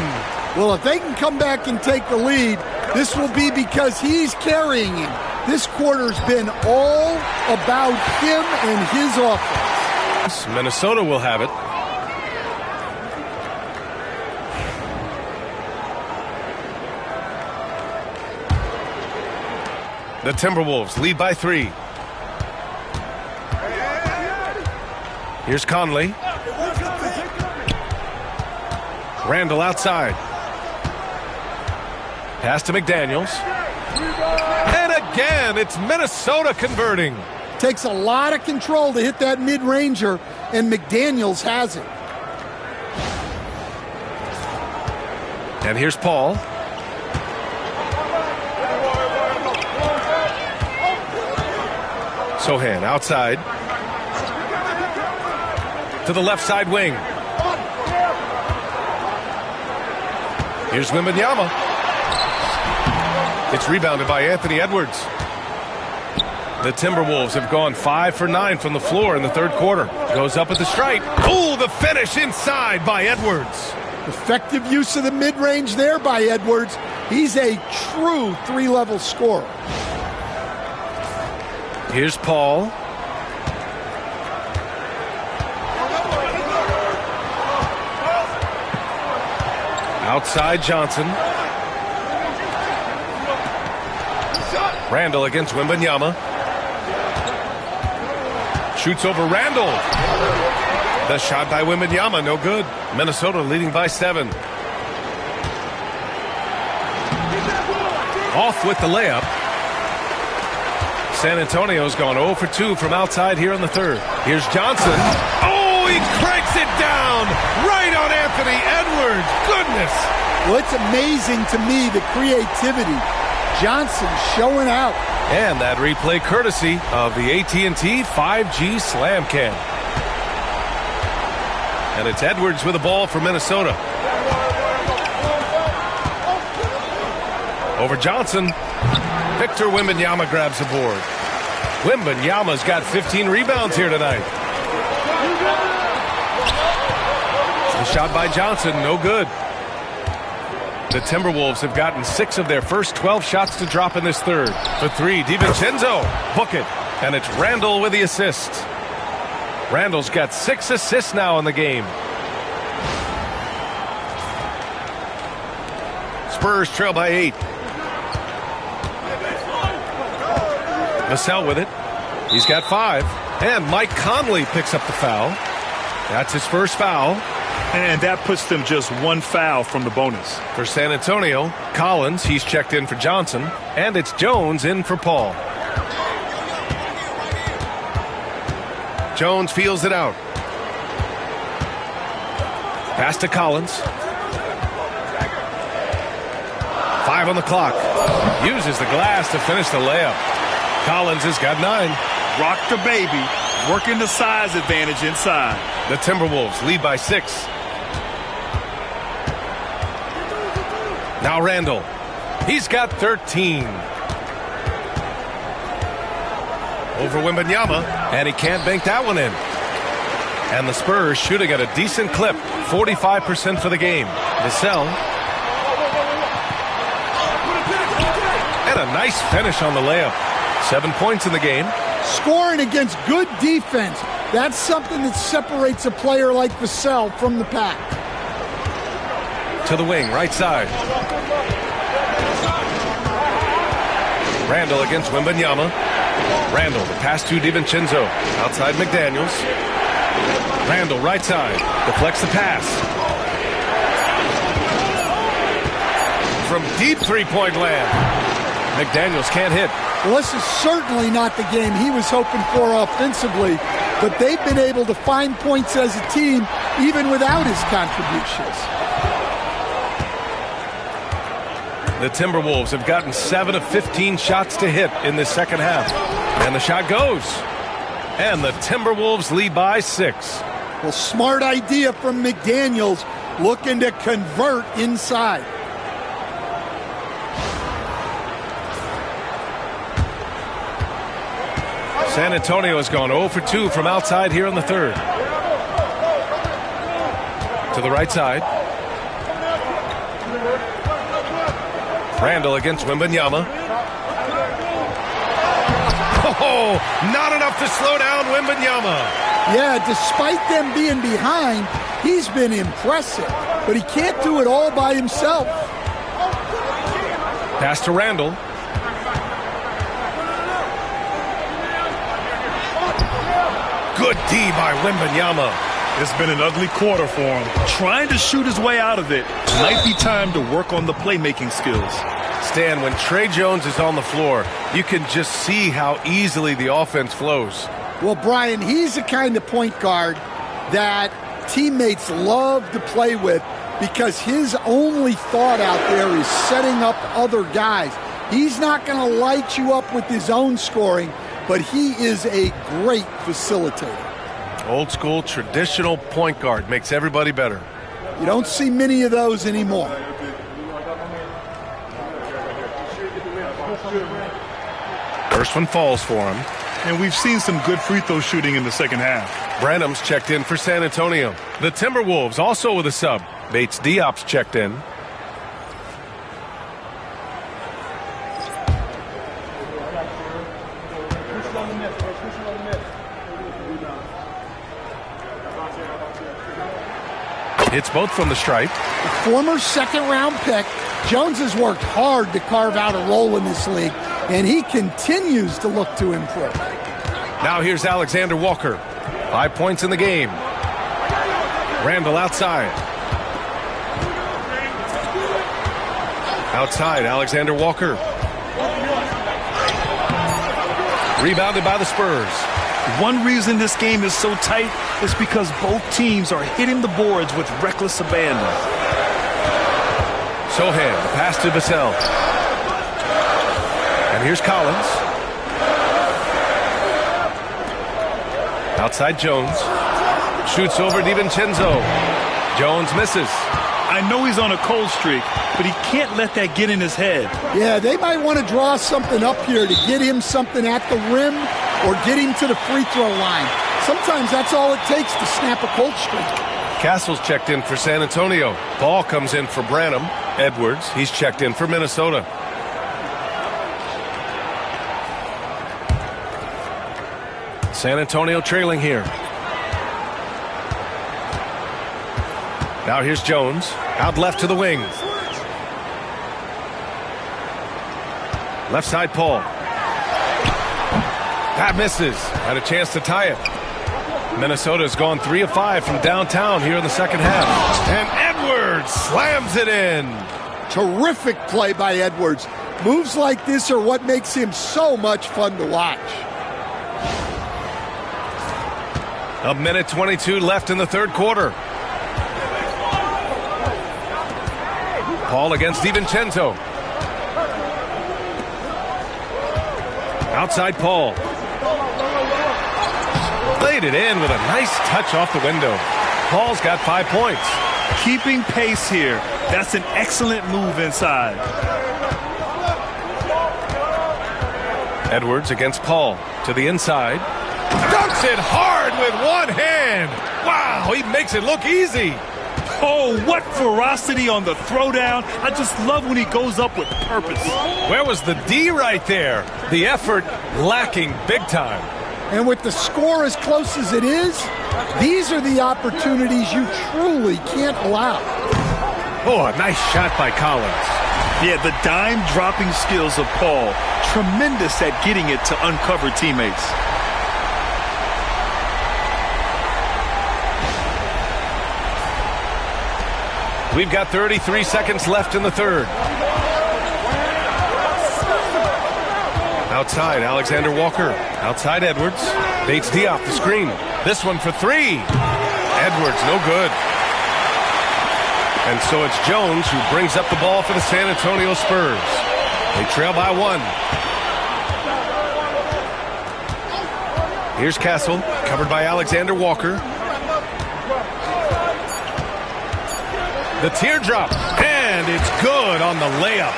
Well, if they can come back and take the lead, this will be because he's carrying him. This quarter's been all about him and his offense. Minnesota will have it. The Timberwolves lead by 3. Here's Conley. Randall outside. Pass to McDaniels. And again, it's Minnesota converting. Takes a lot of control to hit that mid-ranger, and McDaniels has it. And here's Paul. Sohan outside. To the left side wing. Here's Wembanyama. It's rebounded by Anthony Edwards. The Timberwolves have gone 5 for 9 from the floor in the third quarter. Goes up at the stripe. Oh, the finish inside by Edwards. Effective use of the mid-range there by Edwards. He's a true 3-level scorer. Here's Paul. Outside Johnson. Randall against Wembanyama. Shoots over Randall. The shot by Wembanyama, no good. Minnesota leading by 7. Off with the layup. San Antonio's gone 0 for 2 from outside here in the third. Here's Johnson. Oh, he cranks it down right on Anthony Edwards. Goodness. Well, it's amazing to me, the creativity. Johnson showing out. And that replay courtesy of the AT&T 5G Slam Cam. And it's Edwards with the ball for Minnesota. Over Johnson. Victor Wembanyama grabs the board. Wembanyama's got 15 rebounds here tonight. The shot by Johnson, no good. The Timberwolves have gotten 6 of their first 12 shots to drop in this third. For 3, DiVincenzo. Book it. And it's Randall with the assist. Randall's got 6 assists now in the game. Spurs trail by 8. Vassell with it. He's got 5. And Mike Conley picks up the foul. That's his first foul. And that puts them just 1 foul from the bonus. For San Antonio, Collins, he's checked in for Johnson. And it's Jones in for Paul. Jones feels it out. Pass to Collins. 5 on the clock. Uses the glass to finish the layup. Collins has got 9. Rock the baby, working the size advantage inside. The Timberwolves lead by 6. Now Randall. He's got 13. Over Wembanyama, and he can't bank that one in. And the Spurs shooting at a decent clip, 45% for the game. Vassell. And a nice finish on the layup. 7 points in the game. Scoring against good defense. That's something that separates a player like Vassell from the pack. To the wing, right side. Randall against Wembanyama. Randall, the pass to DiVincenzo. Outside McDaniels. Randall, right side. Deflects the pass. From deep three-point land. McDaniels can't hit. Well, this is certainly not the game he was hoping for offensively, but they've been able to find points as a team even without his contributions. The Timberwolves have gotten 7 of 15 shots to hit in this second half. And the shot goes. And the Timberwolves lead by 6. Well, smart idea from McDaniels, looking to convert inside. San Antonio has gone 0 for 2 from outside here in the third. To the right side. Randall against Wembanyama. Oh, not enough to slow down Wembanyama. Yeah, despite them being behind, he's been impressive. But he can't do it all by himself. Pass to Randall. Good D by Wembanyama. It's been an ugly quarter for him. Trying to shoot his way out of it. Might be time to work on the playmaking skills. Stan, when Trey Jones is on the floor, you can just see how easily the offense flows. Well, Brian, he's the kind of point guard that teammates love to play with because his only thought out there is setting up other guys. He's not going to light you up with his own scoring, but he is a great facilitator. Old school, traditional point guard makes everybody better. You don't see many of those anymore. First one falls for him. And we've seen some good free throw shooting in the second half. Branham's checked in for San Antonio. The Timberwolves also with a sub. Bates Diop's checked in. Hits both from the stripe. The former second-round pick, Jones has worked hard to carve out a role in this league, and he continues to look to improve. Now here's Alexander Walker. 5 points in the game. Randall outside. Outside, Alexander Walker. Rebounded by the Spurs. One reason this game is so tight is because both teams are hitting the boards with reckless abandon. Sohan, the pass to Vassell. And here's Collins. Outside Jones. Shoots over DiVincenzo. Jones misses. I know he's on a cold streak, but he can't let that get in his head. Yeah, they might want to draw something up here to get him something at the rim or get him to the free throw line. Sometimes that's all it takes to snap a cold streak. Castle's checked in for San Antonio. Ball comes in for Branham. Edwards, he's checked in for Minnesota. San Antonio trailing here. Now here's Jones. Out left to the wing. Left side, Paul. That misses. Had a chance to tie it. Minnesota's gone 3 of 5 from downtown here in the second half. And Edwards slams it in. Terrific play by Edwards. Moves like this are what makes him so much fun to watch. 1:22 left in the third quarter. Paul against DiVincenzo. Outside Paul. Laid it in with a nice touch off the window. Paul's got 5 points. Keeping pace here. That's an excellent move inside. Edwards against Paul to the inside. Dunks it hard with one hand. Wow, he makes it look easy. Oh, what ferocity on the throwdown. I just love when he goes up with purpose. Where was the D right there? The effort lacking big time. And with the score as close as it is, these are the opportunities you truly can't allow. Oh, a nice shot by Collins. Yeah, the dime-dropping skills of Paul. Tremendous at getting it to uncover teammates. We've got 33 seconds left in the third. Outside, Alexander Walker. Outside, Edwards. Bates Diop, the screen. This one for 3. Edwards, no good. And so it's Jones who brings up the ball for the San Antonio Spurs. They trail by 1. Here's Castle, covered by Alexander Walker. The teardrop, and it's good on the layup.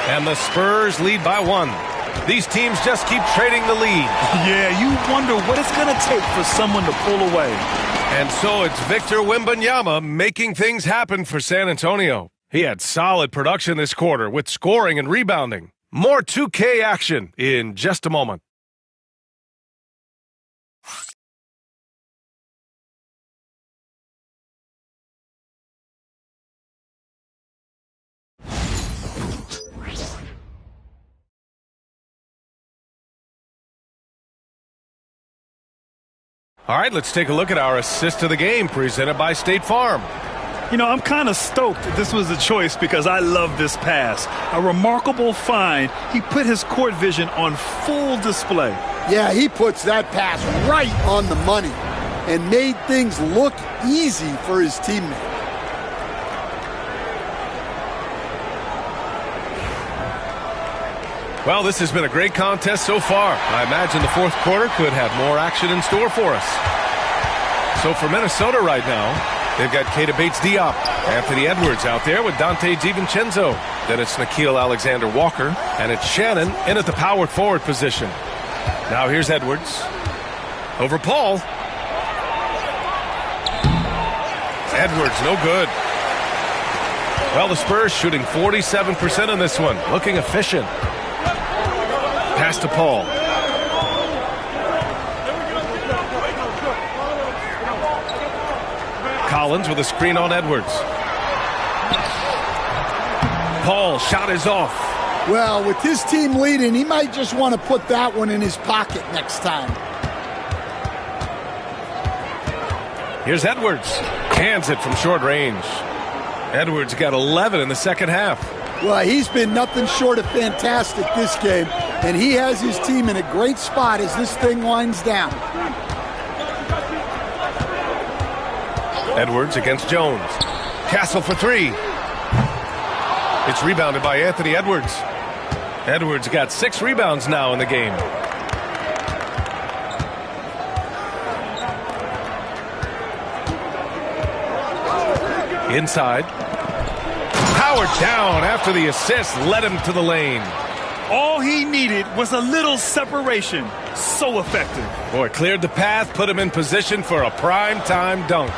And the Spurs lead by 1. These teams just keep trading the lead. Yeah, you wonder what it's going to take for someone to pull away. And so it's Victor Wembanyama making things happen for San Antonio. He had solid production this quarter with scoring and rebounding. More 2K action in just a moment. All right, let's take a look at our assist of the game presented by State Farm. You know, I'm kind of stoked that this was a choice because I love this pass. A remarkable find. He put his court vision on full display. Yeah, he puts that pass right on the money and made things look easy for his teammate. Well, this has been a great contest so far. I imagine the fourth quarter could have more action in store for us. So for Minnesota right now, they've got Keita Bates-Diop, Anthony Edwards out there with Dante DiVincenzo. Then it's Nickeil Alexander-Walker, and it's Shannon in at the power forward position. Now here's Edwards. Over Paul. Edwards, no good. Well, the Spurs shooting 47% in this one, looking efficient. Pass to Paul. Collins with a screen on Edwards. Paul, shot is off. Well, with his team leading, he might just want to put that one in his pocket next time. Here's Edwards. Hands it from short range. Edwards got 11 in the second half. Well, he's been nothing short of fantastic this game, and he has his team in a great spot as this thing winds down. Edwards against Jones. Castle for 3. It's rebounded by Anthony Edwards. Edwards got 6 rebounds now in the game. Inside. Howard down after the assist led him to the lane. All he needed was a little separation. So effective. Boy, cleared the path, put him in position for a prime-time dunk.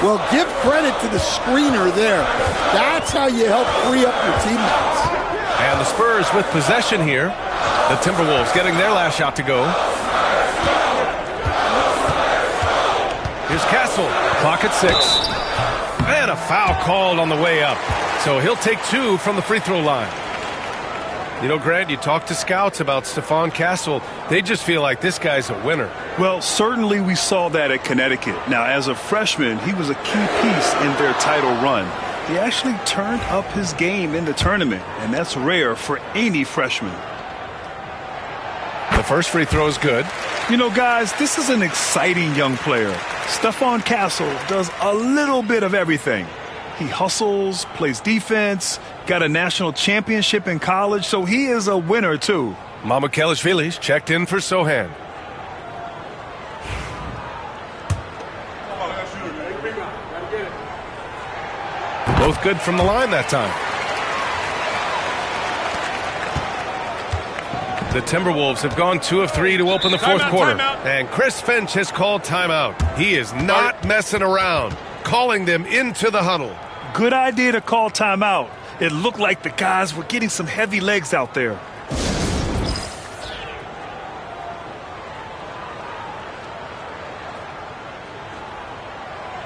Well, give credit to the screener there. That's how you help free up your teammates. And the Spurs with possession here. The Timberwolves getting their last shot to go. Here's Castle. Clock at 6. And a foul called on the way up. So he'll take 2 from the free throw line. You know, Grant, you talk to scouts about Stephon Castle. They just feel like this guy's a winner. Well, certainly we saw that at Connecticut. Now, as a freshman, he was a key piece in their title run. He actually turned up his game in the tournament, and that's rare for any freshman. The first free throw is good. You know, guys, this is an exciting young player. Stephon Castle does a little bit of everything. He hustles, plays defense, got a national championship in college, so he is a winner, too. Mamukelashvili's checked in for Sohan. Both good from the line that time. The Timberwolves have gone 2 of 3 to open the fourth quarter. And Chris Finch has called timeout. He is not messing around, calling them into the huddle. Good idea to call timeout. It looked like the guys were getting some heavy legs out there.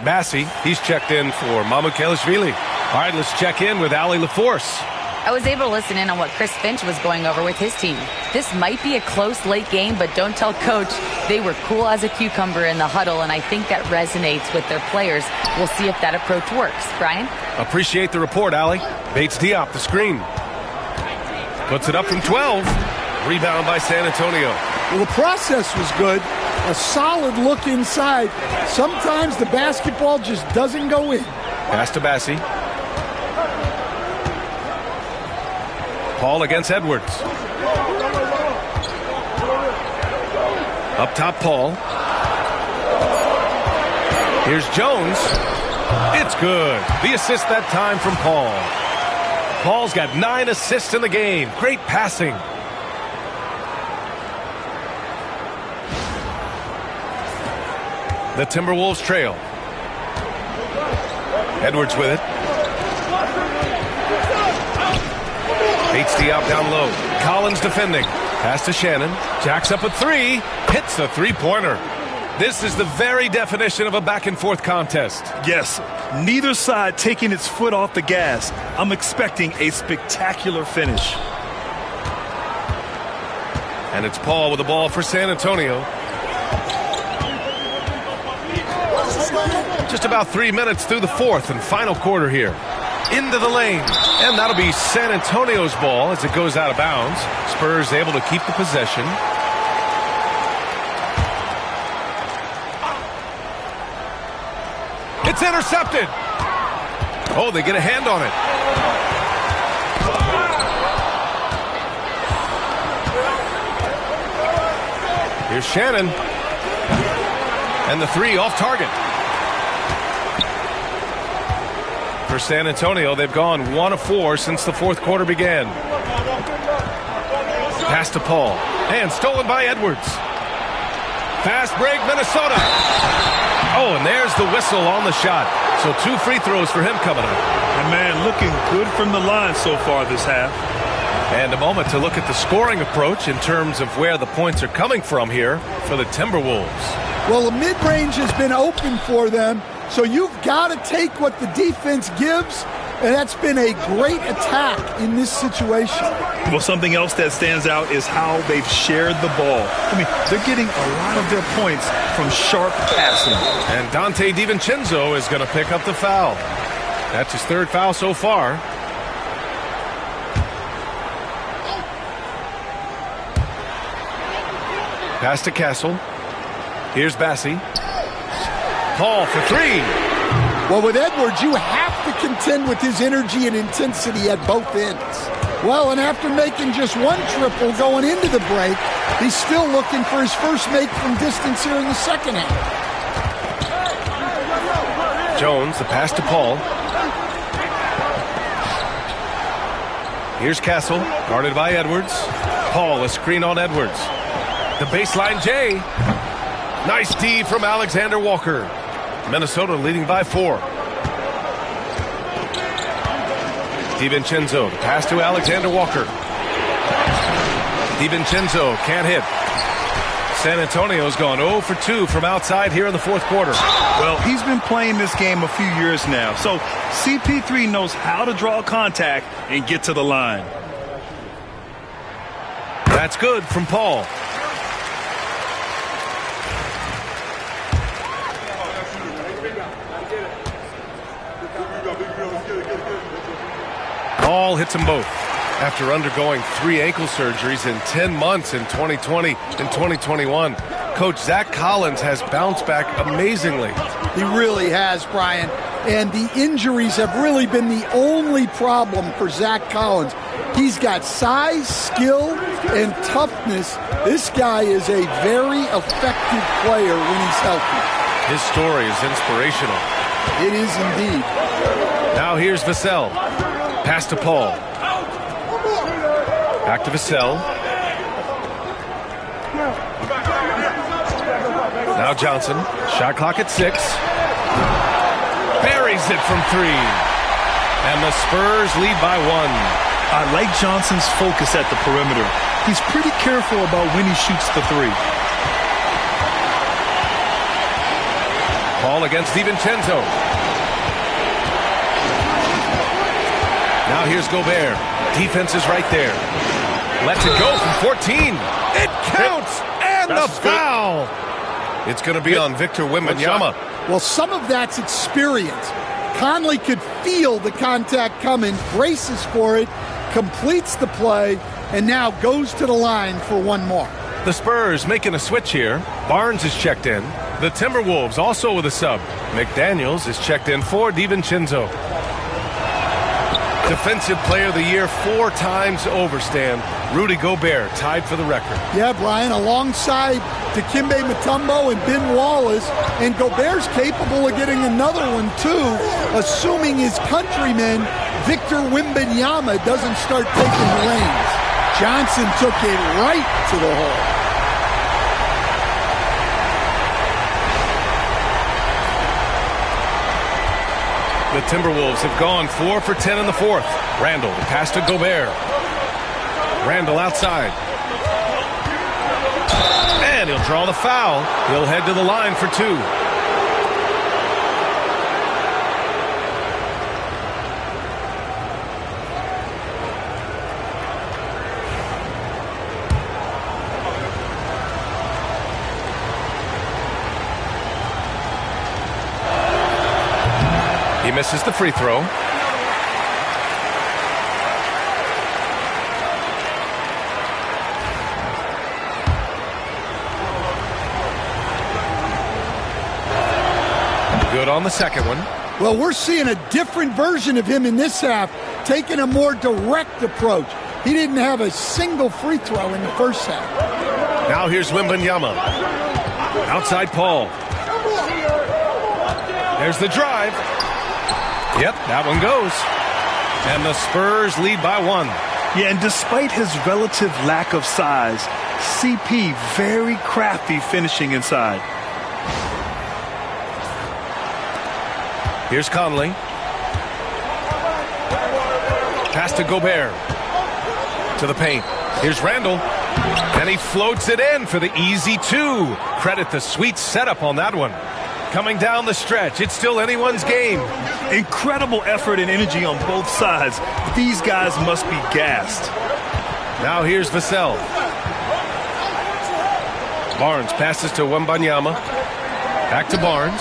Bassey, he's checked in for Mamukelashvili. All right, let's check in with Allie LaForce. I was able to listen in on what Chris Finch was going over with his team. This might be a close late game, but don't tell Coach. They were cool as a cucumber in the huddle, and I think that resonates with their players. We'll see if that approach works. Brian? Appreciate the report, Allie. Bates-Diop, the screen. Puts it up from 12. Rebound by San Antonio. Well, the process was good. A solid look inside. Sometimes the basketball just doesn't go in. Pass to Bassey. Paul against Edwards. Up top, Paul. Here's Jones. It's good. The assist that time from Paul. Paul's got 9 assists in the game. Great passing. The Timberwolves trail. Edwards with it. Bates the out down low. Collins defending. Pass to Shannon. Jacks up a 3. Hits the three-pointer. This is the very definition of a back-and-forth contest. Yes, neither side taking its foot off the gas. I'm expecting a spectacular finish. And it's Paul with the ball for San Antonio. Just about 3 minutes through the fourth and final quarter here. Into the lane. And that'll be San Antonio's ball as it goes out of bounds. Spurs able to keep the possession. It's intercepted. Oh, they get a hand on it. Here's Shannon. And the 3 off target. For San Antonio, they've gone 1 of 4 since the fourth quarter began. Pass to Paul. And stolen by Edwards. Fast break, Minnesota. Oh, and there's the whistle on the shot. So 2 free throws for him coming up. And man, looking good from the line so far this half. And a moment to look at the scoring approach in terms of where the points are coming from here for the Timberwolves. Well, the mid-range has been open for them, so you've got to take what the defense gives, and that's been a great attack in this situation. Well, something else that stands out is how they've shared the ball. I mean, they're getting a lot of their points from sharp passing. And Dante DiVincenzo is going to pick up the foul. That's his 3rd foul so far. Pass to Castle. Here's Bassie. Paul for 3. Well, with Edwards, you have to contend with his energy and intensity at both ends. Well, and after making just 1 triple going into the break, he's still looking for his first make from distance here in the second half. Jones, the pass to Paul. Here's Castle, guarded by Edwards. Paul, a screen on Edwards. The baseline J. Nice D from Alexander Walker. Minnesota leading by 4. DiVincenzo, the pass to Alexander Walker. DiVincenzo can't hit. San Antonio's gone 0 for 2 from outside here in the fourth quarter. Well, he's been playing this game a few years now, so CP3 knows how to draw contact and get to the line. That's good from Paul. Paul hits them both. After undergoing 3 ankle surgeries in 10 months in 2020 and 2021, Coach Zach Collins has bounced back amazingly. He really has, Brian. And the injuries have really been the only problem for Zach Collins. He's got size, skill, and toughness. This guy is a very effective player when he's healthy. His story is inspirational. It is indeed. Now here's Vassell. Pass to Paul. Back to Vassell. Now Johnson. Shot clock at 6. Buries it from 3. And the Spurs lead by 1. I like Johnson's focus at the perimeter. He's pretty careful about when he shoots the 3. Paul against DiVincenzo. Now here's Gobert. Defense is right there. Lets it go from 14. It counts! And the foul! It's going to be on Victor Wembanyama. Well, some of that's experience. Conley could feel the contact coming, braces for it, completes the play, and now goes to the line for 1 more. The Spurs making a switch here. Barnes is checked in. The Timberwolves also with a sub. McDaniels is checked in for DiVincenzo. Defensive Player of the Year 4 times over, Stan. Rudy Gobert tied for the record. Yeah, Brian, alongside Dikembe Mutombo and Ben Wallace, and Gobert's capable of getting another one too, assuming his countryman Victor Wembanyama doesn't start taking the reins. Johnson took it right to the hole. The Timberwolves have gone 4 for 10 in the fourth. Randall, the pass to Gobert. Randall outside. And he'll draw the foul. He'll head to the line for 2. He misses the free throw. Good on the second one. Well, we're seeing a different version of him in this half, taking a more direct approach. He didn't have a single free throw in the first half. Now here's Wembanyama. Outside Paul. There's the drive. Yep, that one goes. And the Spurs lead by 1. Yeah, and despite his relative lack of size, CP very crafty finishing inside. Here's Conley. Pass to Gobert. To the paint. Here's Randall. And he floats it in for the easy 2. Credit the sweet setup on that one. Coming down the stretch, it's still anyone's game. Incredible effort and energy on both sides. These guys must be gassed. Now here's Vassell. Barnes passes to Wembanyama. Back to Barnes.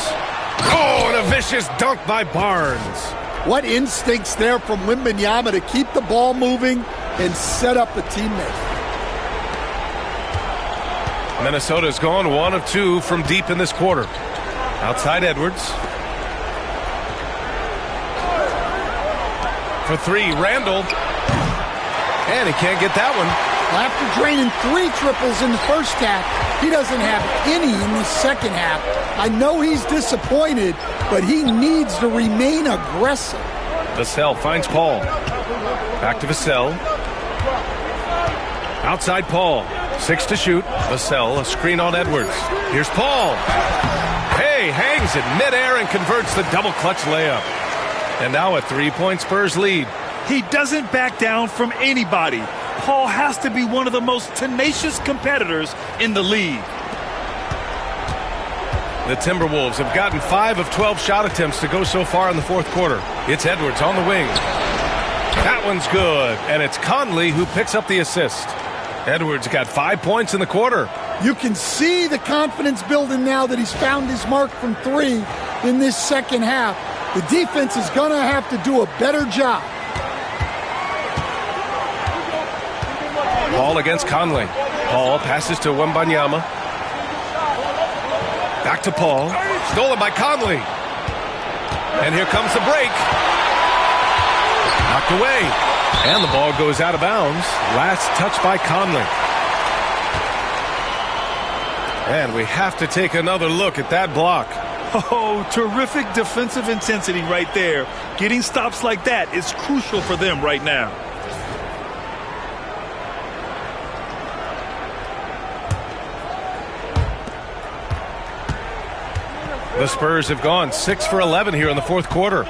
Oh, and a vicious dunk by Barnes. What instincts there from Wembanyama to keep the ball moving and set up a teammate. Minnesota's gone 1 of 2 from deep in this quarter. Outside Edwards. For 3, Randall. And he can't get that one. After draining 3 triples in the first half, he doesn't have any in the second half. I know he's disappointed, but he needs to remain aggressive. Vassell finds Paul. Back to Vassell. Outside Paul. 6 to shoot. Vassell, a screen on Edwards. Here's Paul. Hey, hangs in midair and converts the double clutch layup. And now a 3-point Spurs lead. He doesn't back down from anybody. Paul has to be one of the most tenacious competitors in the league. The Timberwolves have gotten 5 of 12 shot attempts to go so far in the fourth quarter. It's Edwards on the wing. That one's good, and it's Conley who picks up the assist. Edwards got 5 points in the quarter. You can see the confidence building now that he's found his mark from 3 in this second half. The defense is going to have to do a better job. Paul against Conley. Paul passes to Wembanyama. Back to Paul. Stolen by Conley. And here comes the break. Knocked away. And the ball goes out of bounds. Last touch by Conley. And we have to take another look at that block. Oh, terrific defensive intensity right there. Getting stops like that is crucial for them right now. The Spurs have gone 6 for 11 here in the fourth quarter.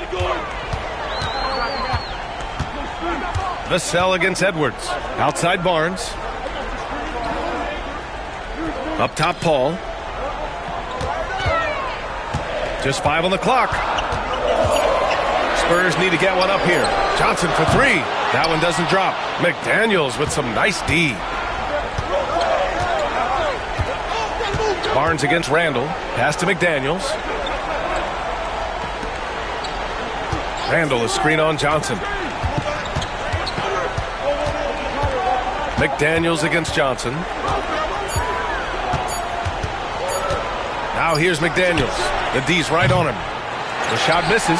Vassell against Edwards. Outside Barnes. Up top Paul. Just 5 on the clock. Spurs need to get one up here. Johnson for 3. That one doesn't drop. McDaniels with some nice D. Barnes against Randall. Pass to McDaniels. Randall, a screen on Johnson. McDaniels against Johnson. Now here's McDaniels. The D's right on him. The shot misses.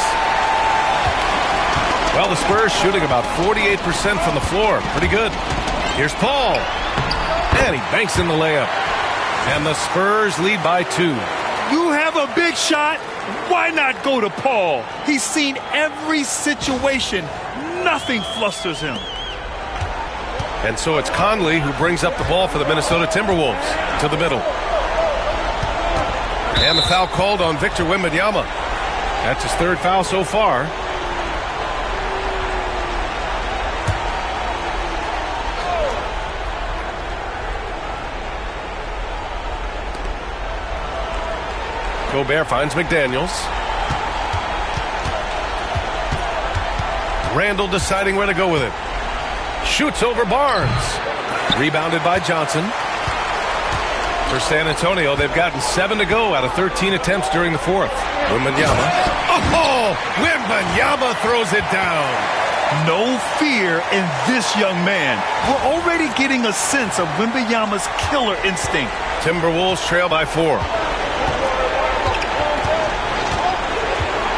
Well, the Spurs shooting about 48% from the floor. Pretty good. Here's Paul. And he banks in the layup. And the Spurs lead by 2. You have a big shot. Why not go to Paul? He's seen every situation. Nothing flusters him. And so it's Conley who brings up the ball for the Minnesota Timberwolves to the middle. And the foul called on Victor Wembanyama. That's his 3rd foul so far. Gobert finds McDaniels. Randall deciding where to go with it. Shoots over Barnes. Rebounded by Johnson. For San Antonio, they've gotten 7 to go out of 13 attempts during the 4th. Wembanyama. Oh! Wembanyama throws it down. No fear in this young man. We're already getting a sense of Wembanyama's killer instinct. Timberwolves trail by 4.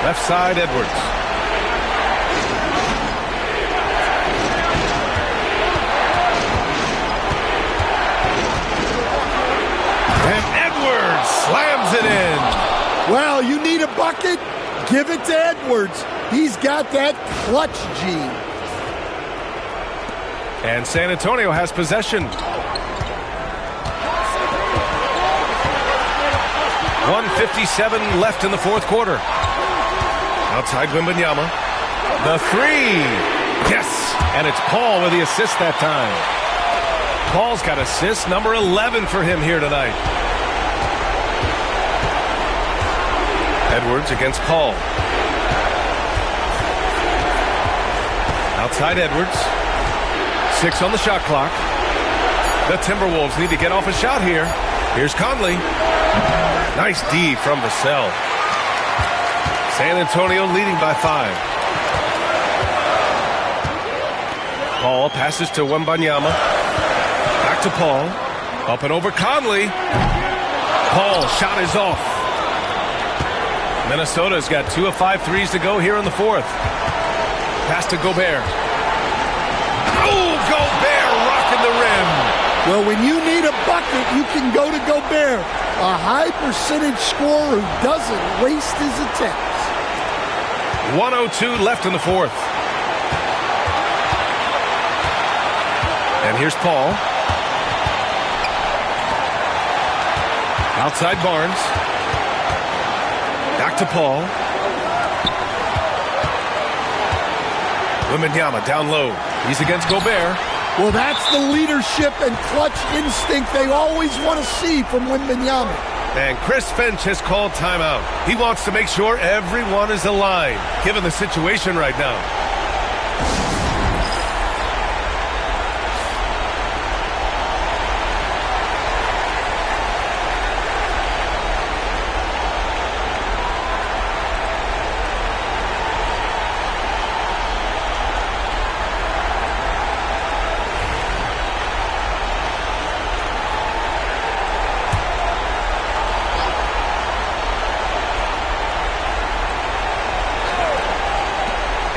Left side, Edwards. And Edwards slams it in. Well, you need a bucket? Give it to Edwards. He's got that clutch gene. And San Antonio has possession. 1:57 left in the 4th quarter. Outside Wembanyama. The 3. Yes! And it's Paul with the assist that time. Paul's got assist number 11 for him here tonight. Edwards against Paul. Outside Edwards. 6 on the shot clock. The Timberwolves need to get off a shot here. Here's Conley. Nice D from Vassell. San Antonio leading by 5. Paul passes to Wembanyama. Back to Paul. Up and over Conley. Paul shot is off. Minnesota's got 2 of 5 threes to go here in the 4th. Pass to Gobert. Oh, Gobert rocking the rim. Well, when you need a bucket, you can go to Gobert. A high percentage scorer who doesn't waste his attempts. 1:02 left in the 4th. And here's Paul. Outside Barnes. Back to Paul. Wembanyama down low. He's against Gobert. Well, that's the leadership and clutch instinct they always want to see from Wembanyama. And Chris Finch has called timeout. He wants to make sure everyone is aligned, given the situation right now.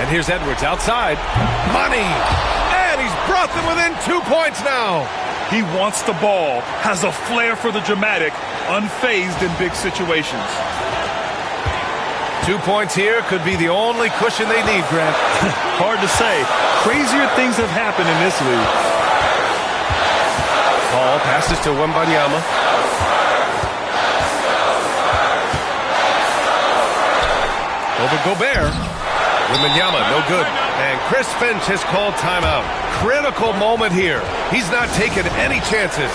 And here's Edwards outside. Money! And he's brought them within 2 points now. He wants the ball, has a flair for the dramatic, unfazed in big situations. 2 points here could be the only cushion they need, Grant. Hard to say. Crazier things have happened in this league. Paul passes to Wembanyama. Over Gobert. Wembanyama, no good. And Chris Finch has called timeout. Critical moment here. He's not taking any chances.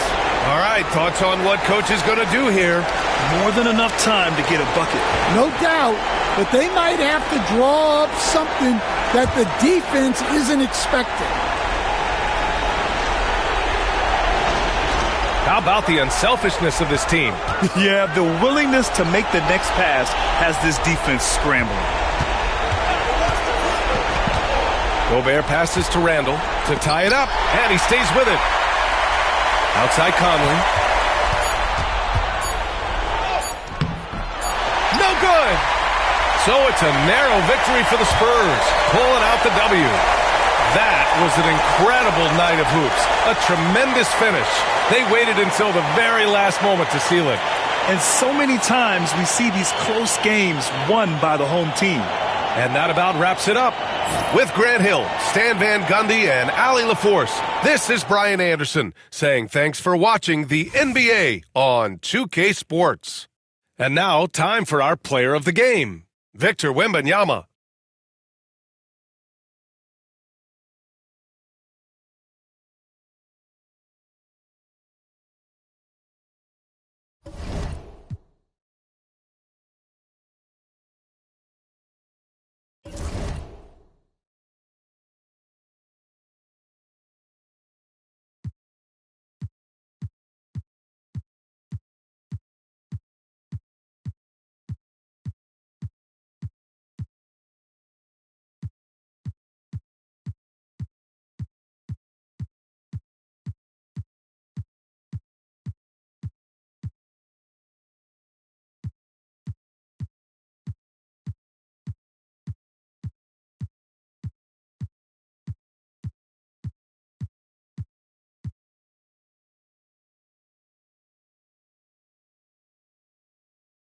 All right, thoughts on what coach is going to do here? More than enough time to get a bucket. No doubt, but they might have to draw up something that the defense isn't expecting. How about the unselfishness of this team? Yeah, the willingness to make the next pass has this defense scrambling. Gobert passes to Randall to tie it up, and he stays with it. Outside Conley. No good! So it's a narrow victory for the Spurs, pulling out the W. That was an incredible night of hoops. A tremendous finish. They waited until the very last moment to seal it. And so many times we see these close games won by the home team. And that about wraps it up. With Grant Hill, Stan Van Gundy, and Allie LaForce, this is Brian Anderson saying thanks for watching the NBA on 2K Sports. And now, time for our player of the game, Victor Wembanyama.